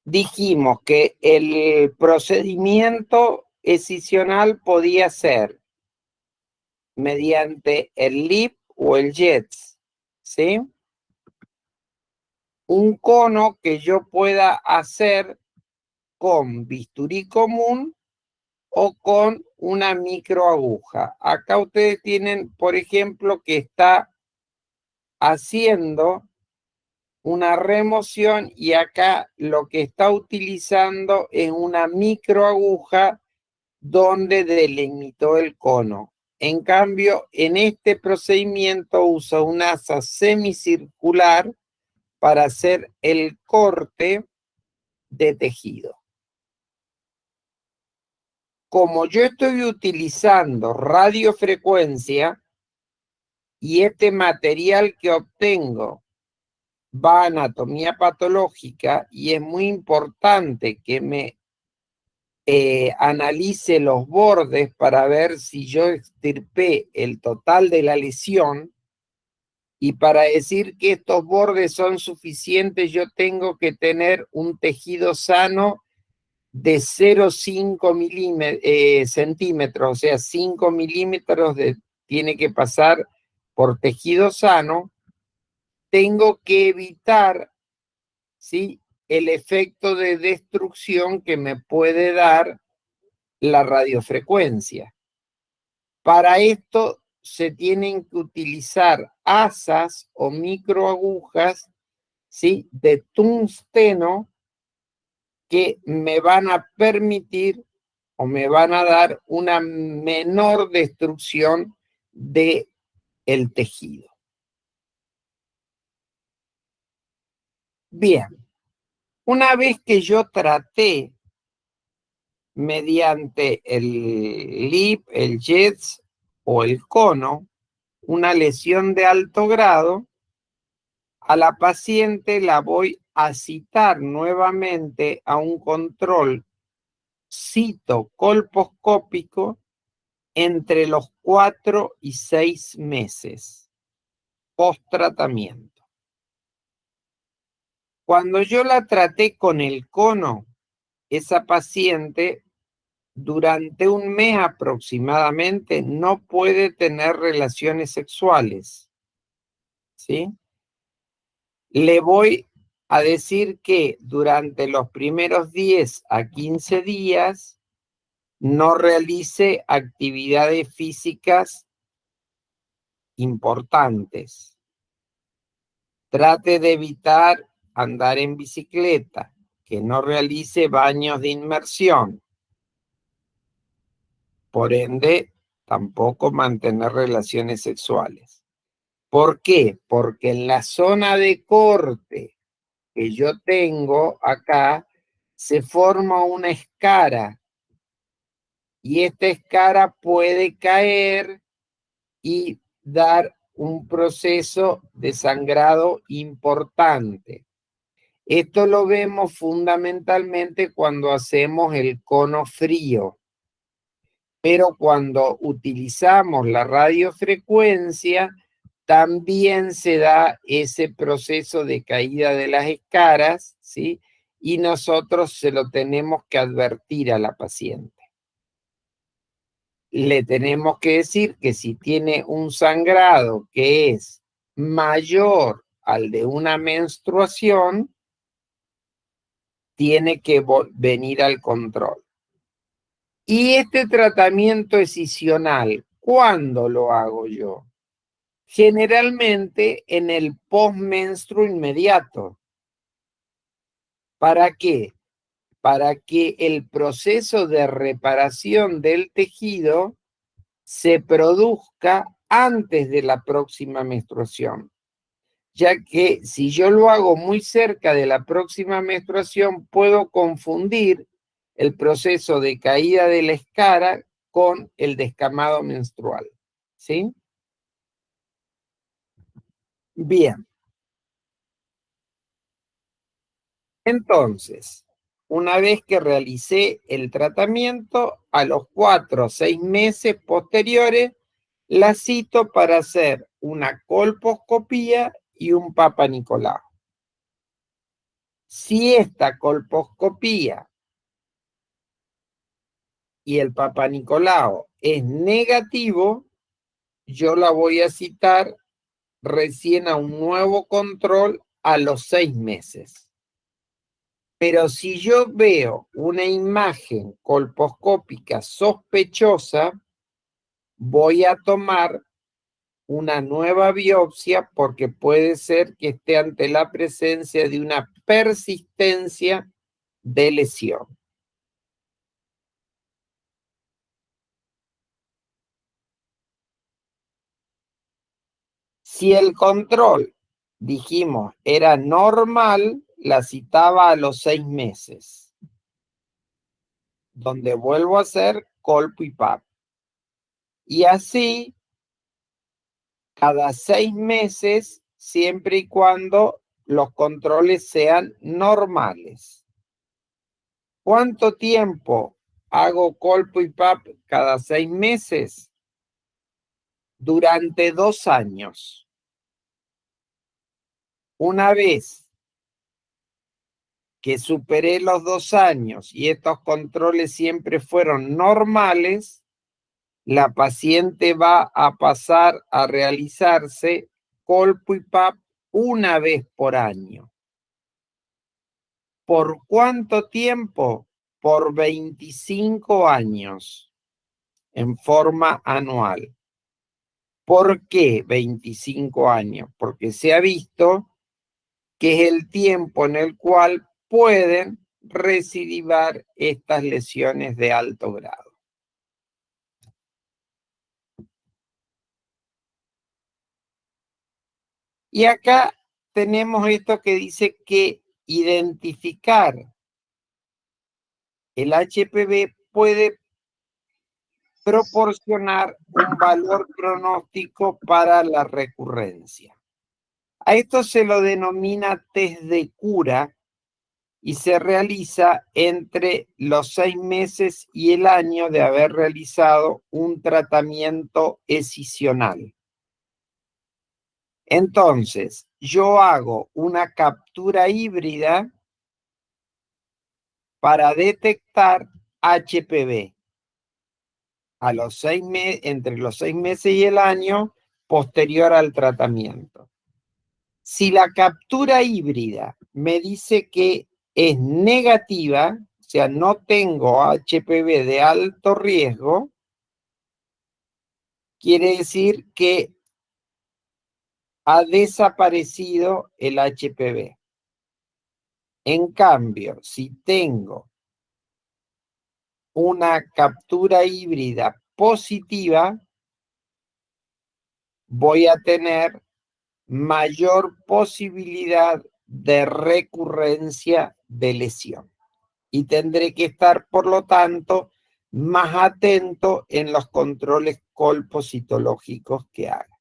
dijimos que el procedimiento escisional podía ser mediante el LIP o el JETS, ¿sí? Un cono que yo pueda hacer con bisturí común o con una microaguja. Acá ustedes tienen, por ejemplo, que está haciendo una remoción y acá lo que está utilizando es una microaguja donde delimitó el cono. En cambio, en este procedimiento usa un asa semicircular para hacer el corte de tejido. Como yo estoy utilizando radiofrecuencia y este material que obtengo va a anatomía patológica y es muy importante que me analice los bordes para ver si yo extirpé el total de la lesión, y para decir que estos bordes son suficientes yo tengo que tener un tejido sano de 0,5 centímetros, o sea, 5 milímetros tiene que pasar por tejido sano. Tengo que evitar, ¿sí?, el efecto de destrucción que me puede dar la radiofrecuencia. Para esto se tienen que utilizar asas o microagujas, ¿sí?, de tungsteno que me van a permitir o me van a dar una menor destrucción del tejido. Bien, una vez que yo traté mediante el LIP, el JETS o el cono una lesión de alto grado, a la paciente la voy a citar nuevamente a un control citocolposcópico entre los 4 y 6 meses post-tratamiento. Cuando yo la traté con el cono, esa paciente durante un mes aproximadamente no puede tener relaciones sexuales, ¿sí? Le voy a decir que durante los primeros 10 a 15 días no realice actividades físicas importantes. Trate de evitar andar en bicicleta, que no realice baños de inmersión. Por ende, tampoco mantener relaciones sexuales. ¿Por qué? Porque en la zona de corte que yo tengo acá, se forma una escara y esta escara puede caer y dar un proceso de sangrado importante. Esto lo vemos fundamentalmente cuando hacemos el cono frío, pero cuando utilizamos la radiofrecuencia, también se da ese proceso de caída de las escaras, ¿sí? Y nosotros se lo tenemos que advertir a la paciente. Le tenemos que decir que si tiene un sangrado que es mayor al de una menstruación, tiene que venir al control. Y este tratamiento escisional, ¿cuándo lo hago yo? Generalmente en el postmenstruo inmediato. ¿Para qué? Para que el proceso de reparación del tejido se produzca antes de la próxima menstruación, ya que si yo lo hago muy cerca de la próxima menstruación, puedo confundir el proceso de caída de la escara con el descamado menstrual, ¿sí? Bien. Entonces, una vez que realicé el tratamiento, a los 4 o 6 meses posteriores, la cito para hacer una colposcopía y un Papa Nicolau. Si esta colposcopía y el Papa Nicolau es negativo, yo la voy a citar recién a un nuevo control a los 6 meses. Pero si yo veo una imagen colposcópica sospechosa, voy a tomar una nueva biopsia porque puede ser que esté ante la presencia de una persistencia de lesión. Si el control, dijimos, era normal, la citaba a los 6 meses, donde vuelvo a hacer colpo y PAP. Y así, cada 6 meses, siempre y cuando los controles sean normales. ¿Cuánto tiempo hago colpo y PAP cada 6 meses? Durante 2 años. Una vez que superé los 2 años y estos controles siempre fueron normales, la paciente va a pasar a realizarse colpo y PAP una vez por año. ¿Por cuánto tiempo? Por 25 años, en forma anual. ¿Por qué 25 años? Porque se ha visto que es el tiempo en el cual pueden recidivar estas lesiones de alto grado. Y acá tenemos esto que dice que identificar el HPV puede proporcionar un valor pronóstico para la recurrencia. A esto se lo denomina test de cura y se realiza entre los 6 meses y el año de haber realizado un tratamiento escisional. Entonces, yo hago una captura híbrida para detectar HPV a los 6 meses, entre los 6 meses y el año posterior al tratamiento. Si la captura híbrida me dice que es negativa, o sea, no tengo HPV de alto riesgo, quiere decir que ha desaparecido el HPV. En cambio, si tengo una captura híbrida positiva, voy a tener mayor posibilidad de recurrencia de lesión. Y tendré que estar, por lo tanto, más atento en los controles colpocitológicos que haga.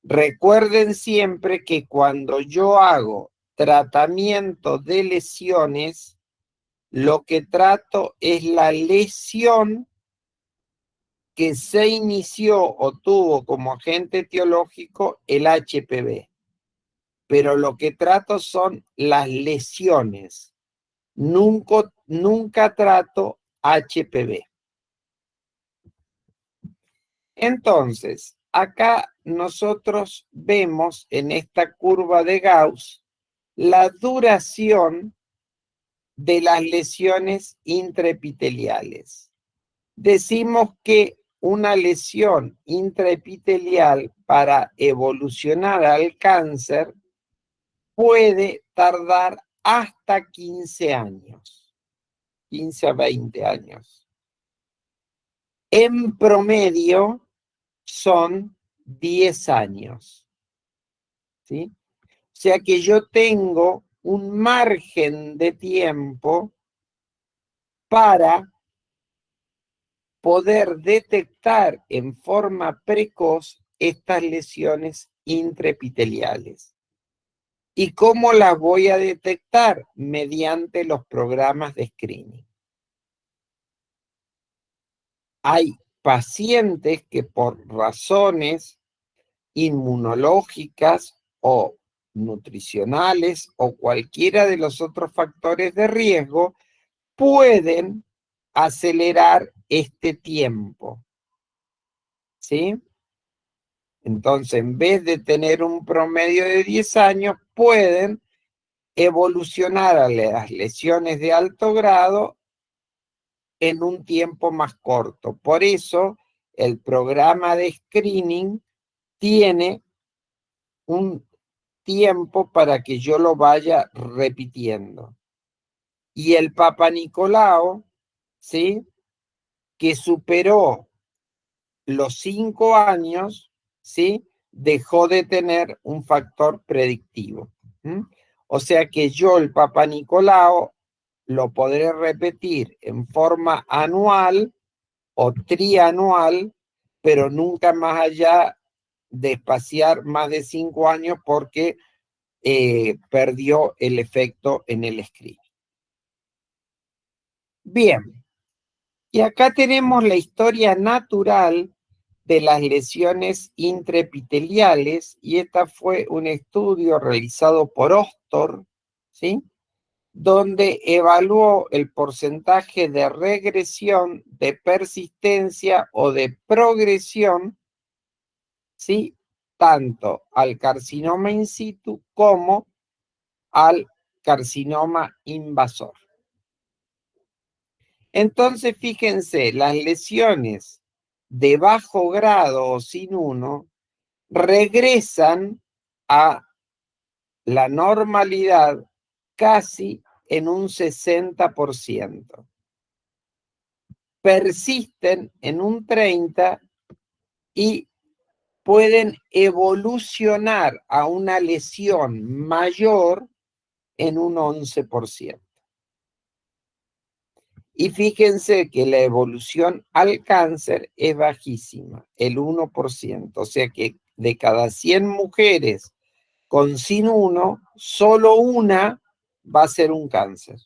Recuerden siempre que cuando yo hago tratamiento de lesiones, lo que trato es la lesión que se inició o tuvo como agente etiológico el HPV. Pero lo que trato son las lesiones. Nunca trato HPV. Entonces, acá nosotros vemos en esta curva de Gauss la duración de las lesiones intraepiteliales. Decimos que una lesión intraepitelial para evolucionar al cáncer puede tardar hasta 15 años, 15 a 20 años. En promedio son 10 años, ¿sí? O sea que yo tengo un margen de tiempo para poder detectar en forma precoz estas lesiones intraepiteliales. ¿Y cómo las voy a detectar? Mediante los programas de screening. Hay pacientes que por razones inmunológicas o nutricionales o cualquiera de los otros factores de riesgo pueden acelerar este tiempo, ¿sí? Entonces, en vez de tener un promedio de 10 años, pueden evolucionar a las lesiones de alto grado en un tiempo más corto. Por eso, el programa de screening tiene un tiempo para que yo lo vaya repitiendo. Y el Papa Nicolau, ¿sí?, que superó los 5 años, ¿sí?, dejó de tener un factor predictivo. O sea que yo el Papa Nicolau lo podré repetir en forma anual o trianual, pero nunca más allá de espaciar más de 5 años porque perdió el efecto en el screening. Bien, y acá tenemos la historia natural de las lesiones intraepiteliales, y esta fue un estudio realizado por Ostor, ¿sí?, donde evaluó el porcentaje de regresión, de persistencia o de progresión, ¿sí?, tanto al carcinoma in situ como al carcinoma invasor. Entonces, fíjense, las lesiones de bajo grado o sin 1 regresan a la normalidad casi en un 60%. Persisten en un 30% y pueden evolucionar a una lesión mayor en un 11%. Y fíjense que la evolución al cáncer es bajísima, el 1%. O sea que de cada 100 mujeres con sin 1, solo una va a ser un cáncer.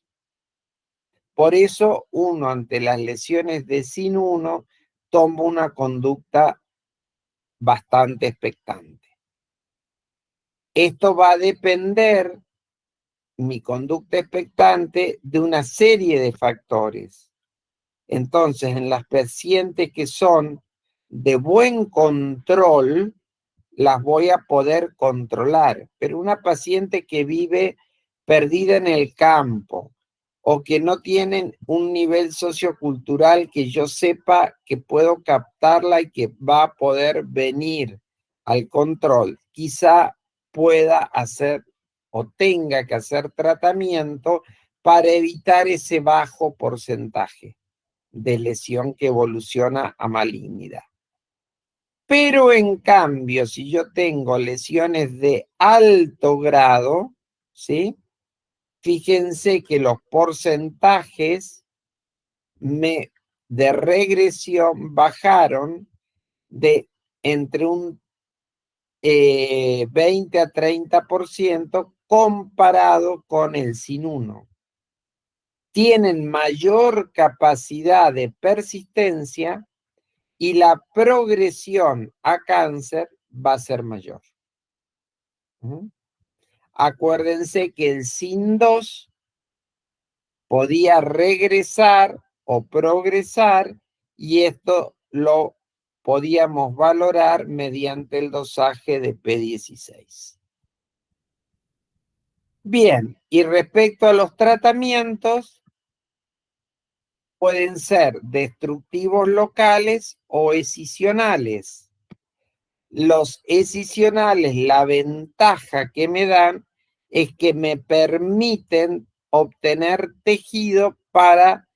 Por eso uno ante las lesiones de sin 1 toma una conducta bastante expectante. Esto va a depender, mi conducta expectante, de una serie de factores. Entonces, en las pacientes que son de buen control, las voy a poder controlar. Pero una paciente que vive perdida en el campo o que no tienen un nivel sociocultural que yo sepa que puedo captarla y que va a poder venir al control, quizá pueda hacer o tenga que hacer tratamiento para evitar ese bajo porcentaje de lesión que evoluciona a malignidad. Pero en cambio, si yo tengo lesiones de alto grado, ¿sí?, fíjense que los porcentajes de regresión bajaron de entre un 20 a 30% comparado con el sin 1. Tienen mayor capacidad de persistencia y la progresión a cáncer va a ser mayor. Acuérdense que el sin 2 podía regresar o progresar y esto lo podíamos valorar mediante el dosaje de P16. Bien, y respecto a los tratamientos, pueden ser destructivos locales o escisionales. Los escisionales, la ventaja que me dan es que me permiten obtener tejido para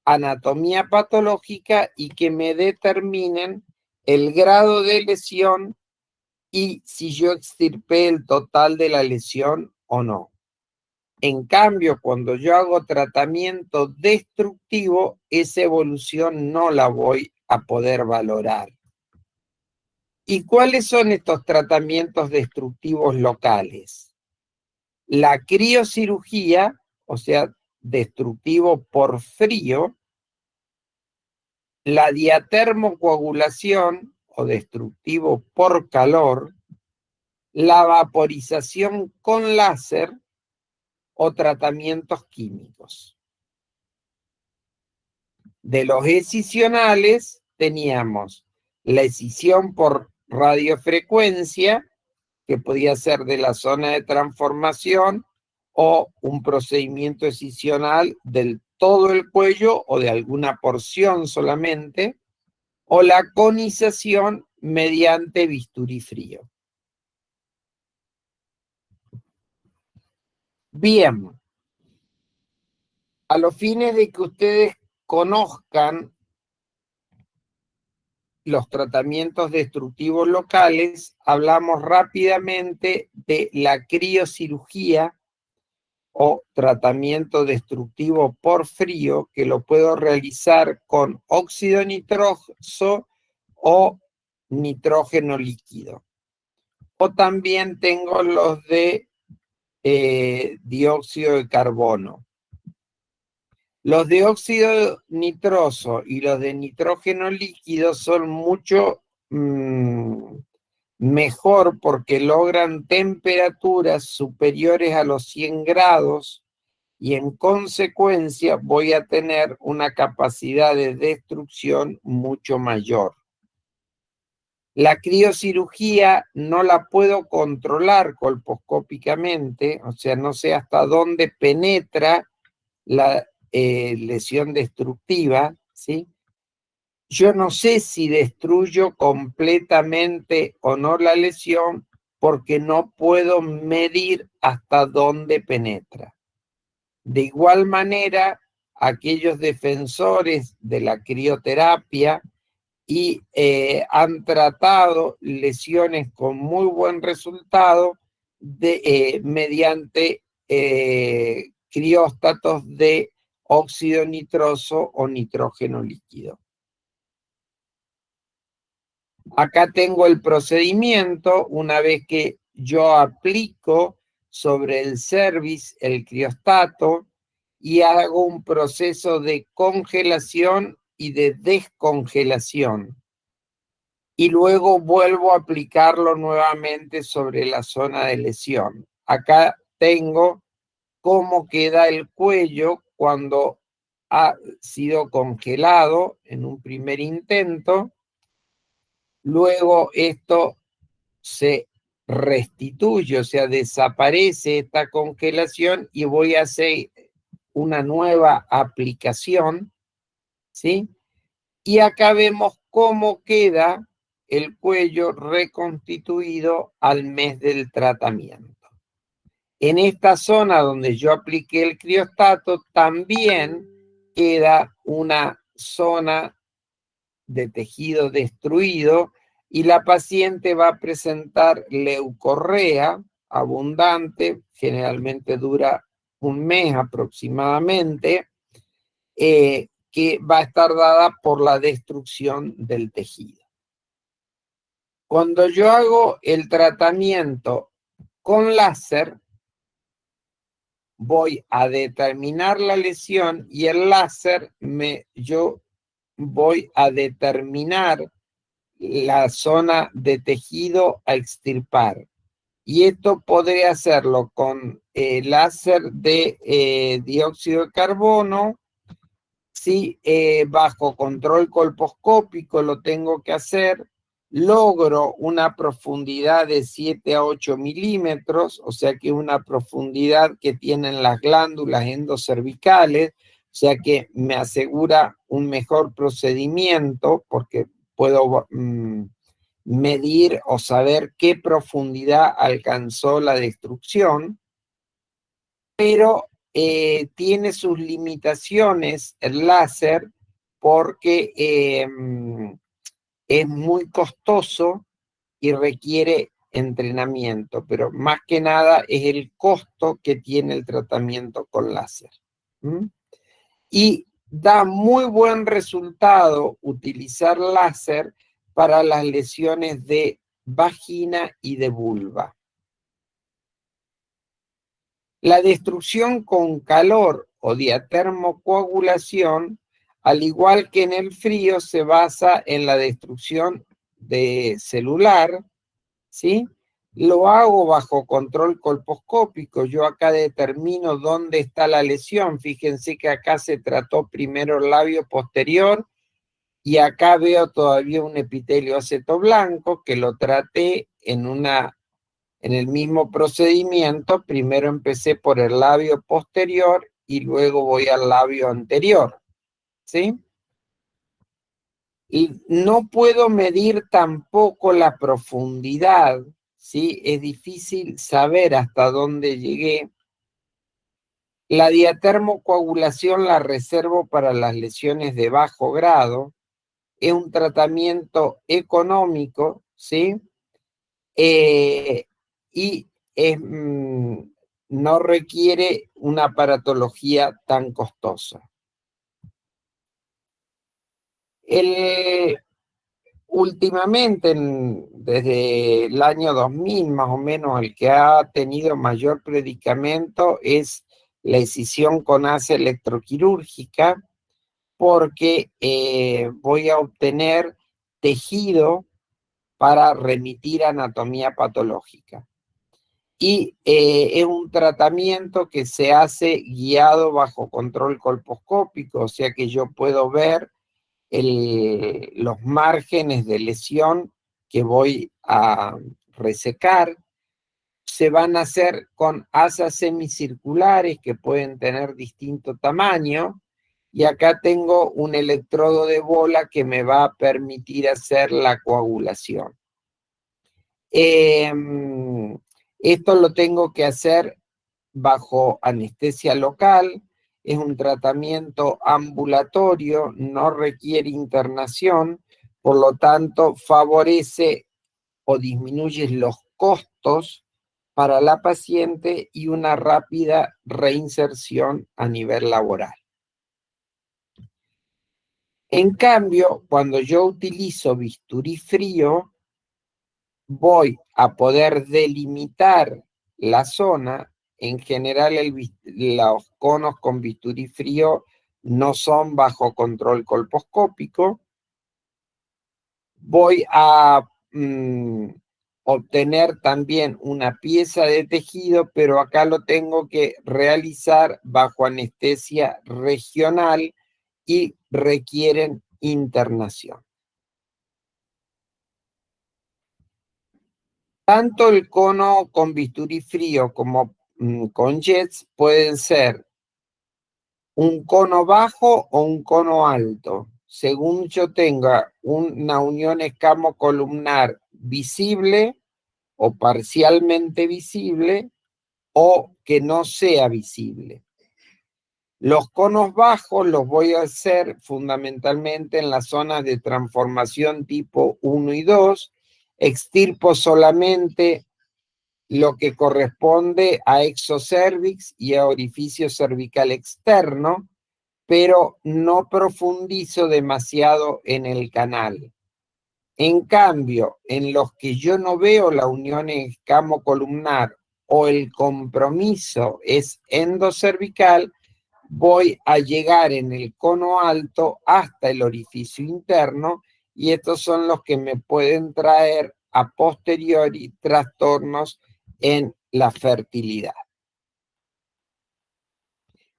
anatomía patológica y que me determinen el grado de lesión y si yo extirpé el total de la lesión o no. En cambio, cuando yo hago tratamiento destructivo, esa evolución no la voy a poder valorar. ¿Y cuáles son estos tratamientos destructivos locales? La criocirugía, o sea, destructivo por frío, la diatermocoagulación o destructivo por calor, la vaporización con láser o tratamientos químicos. De los escisionales teníamos la escisión por radiofrecuencia, que podía ser de la zona de transformación o un procedimiento escisional del todo el cuello o de alguna porción solamente, o la conización mediante bisturí frío. Bien, a los fines de que ustedes conozcan los tratamientos destructivos locales, hablamos rápidamente de la criocirugía o tratamiento destructivo por frío, que lo puedo realizar con óxido nitroso o nitrógeno líquido. O también tengo los de dióxido de carbono. Los de óxido nitroso y los de nitrógeno líquido son mucho mejor porque logran temperaturas superiores a los 100 grados y en consecuencia voy a tener una capacidad de destrucción mucho mayor. La criocirugía no la puedo controlar colposcópicamente, o sea, no sé hasta dónde penetra la lesión destructiva, ¿sí? Yo no sé si destruyo completamente o no la lesión porque no puedo medir hasta dónde penetra. De igual manera, aquellos defensores de la crioterapia y han tratado lesiones con muy buen resultado mediante crióstatos de óxido nitroso o nitrógeno líquido. Acá tengo el procedimiento. Una vez que yo aplico sobre el cervix el criostato y hago un proceso de congelación y de descongelación. Y luego vuelvo a aplicarlo nuevamente sobre la zona de lesión. Acá tengo cómo queda el cuello cuando ha sido congelado en un primer intento. Luego esto se restituye, o sea, desaparece esta congelación y voy a hacer una nueva aplicación, ¿sí? Y acá vemos cómo queda el cuello reconstituido al mes del tratamiento. En esta zona donde yo apliqué el criostato también queda una zona de tejido destruido y la paciente va a presentar leucorrea abundante, generalmente dura un mes aproximadamente, que va a estar dada por la destrucción del tejido. Cuando yo hago el tratamiento con láser, voy a determinar la lesión y el láser yo voy a determinar la zona de tejido a extirpar. Y esto podría hacerlo con láser de dióxido de carbono. Si bajo control colposcópico lo tengo que hacer, logro una profundidad de 7 a 8 milímetros, o sea que una profundidad que tienen las glándulas endocervicales, o sea que me asegura un mejor procedimiento porque puedo medir o saber qué profundidad alcanzó la destrucción, pero tiene sus limitaciones el láser porque es muy costoso y requiere entrenamiento, pero más que nada es el costo que tiene el tratamiento con láser. Y da muy buen resultado utilizar láser para las lesiones de vagina y de vulva. La destrucción con calor o diatermocoagulación, al igual que en el frío, se basa en la destrucción celular, ¿sí? Lo hago bajo control colposcópico. Yo acá determino dónde está la lesión. Fíjense que acá se trató primero el labio posterior y acá veo todavía un epitelio acetoblanco que lo traté en el mismo procedimiento. Primero empecé por el labio posterior y luego voy al labio anterior, ¿sí? Y no puedo medir tampoco la profundidad, ¿sí? Es difícil saber hasta dónde llegué. La diatermocoagulación la reservo para las lesiones de bajo grado. Es un tratamiento económico, ¿sí? Y no requiere una aparatología tan costosa. Últimamente, desde el año 2000 más o menos, el que ha tenido mayor predicamento es la escisión con asa electroquirúrgica, porque voy a obtener tejido para remitir anatomía patológica. Y es un tratamiento que se hace guiado bajo control colposcópico, o sea que yo puedo ver los márgenes de lesión que voy a resecar. Se van a hacer con asas semicirculares que pueden tener distinto tamaño, y acá tengo un electrodo de bola que me va a permitir hacer la coagulación. Esto lo tengo que hacer bajo anestesia local. Es un tratamiento ambulatorio, no requiere internación, por lo tanto favorece o disminuye los costos para la paciente y una rápida reinserción a nivel laboral. En cambio, cuando yo utilizo bisturí frío, voy a poder delimitar la zona. En general, los conos con bisturí frío no son bajo control colposcópico. Voy a obtener también una pieza de tejido, pero acá lo tengo que realizar bajo anestesia regional y requieren internación. Tanto el cono con bisturí frío como con jets pueden ser un cono bajo o un cono alto, según yo tenga una unión escamocolumnar visible o parcialmente visible o que no sea visible. Los conos bajos los voy a hacer fundamentalmente en las zonas de transformación tipo 1 y 2, extirpo solamente lo que corresponde a exocervix y a orificio cervical externo, pero no profundizo demasiado en el canal. En cambio, en los que yo no veo la unión escamocolumnar o el compromiso es endocervical, voy a llegar en el cono alto hasta el orificio interno y estos son los que me pueden traer a posteriori trastornos en la fertilidad.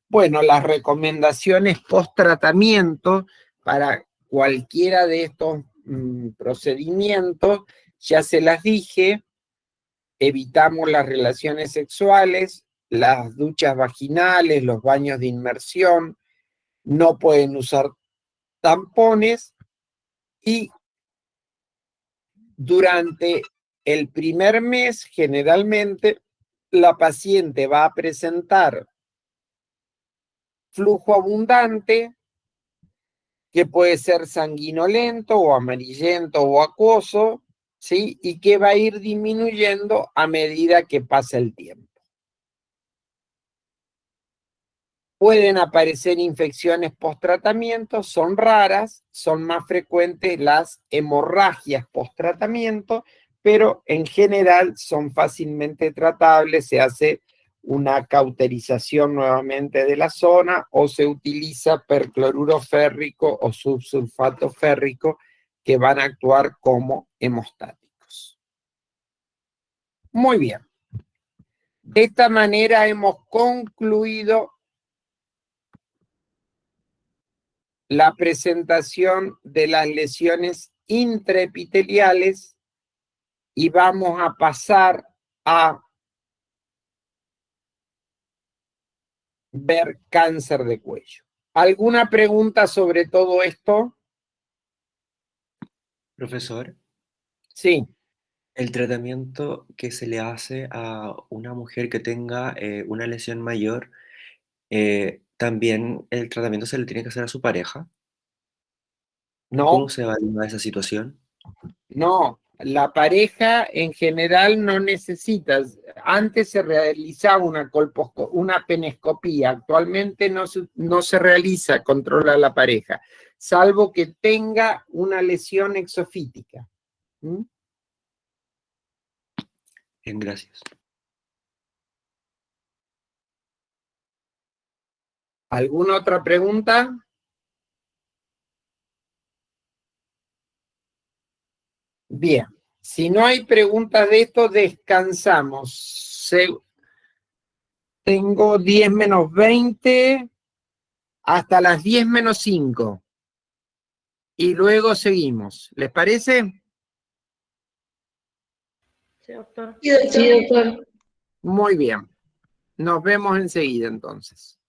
Bueno, las recomendaciones post-tratamiento para cualquiera de estos procedimientos, ya se las dije, evitamos las relaciones sexuales, las duchas vaginales, los baños de inmersión, no pueden usar tampones y durante el primer mes generalmente la paciente va a presentar flujo abundante que puede ser sanguinolento o amarillento o acuoso, ¿sí? Y que va a ir disminuyendo a medida que pasa el tiempo. Pueden aparecer infecciones post-tratamiento, son raras, son más frecuentes las hemorragias post-tratamiento, pero en general son fácilmente tratables, se hace una cauterización nuevamente de la zona o se utiliza percloruro férrico o subsulfato férrico que van a actuar como hemostáticos. Muy bien. De esta manera hemos concluido la presentación de las lesiones intraepiteliales y vamos a pasar a ver cáncer de cuello. ¿Alguna pregunta sobre todo esto? Profesor, Sí. el tratamiento que se le hace a una mujer que tenga una lesión mayor, ¿también el tratamiento se le tiene que hacer a su pareja? No. ¿Cómo se evalúa esa situación? No, la pareja en general no necesita. Antes se realizaba una penescopía, actualmente no se realiza control a la pareja, salvo que tenga una lesión exofítica. ¿Mm? Bien, gracias. ¿Alguna otra pregunta? Bien, si no hay preguntas de esto, descansamos. Tengo 10 menos 20 hasta las 10 menos 5. Y luego seguimos. ¿Les parece? Sí, doctor. Sí, doctor. Muy bien. Nos vemos enseguida entonces.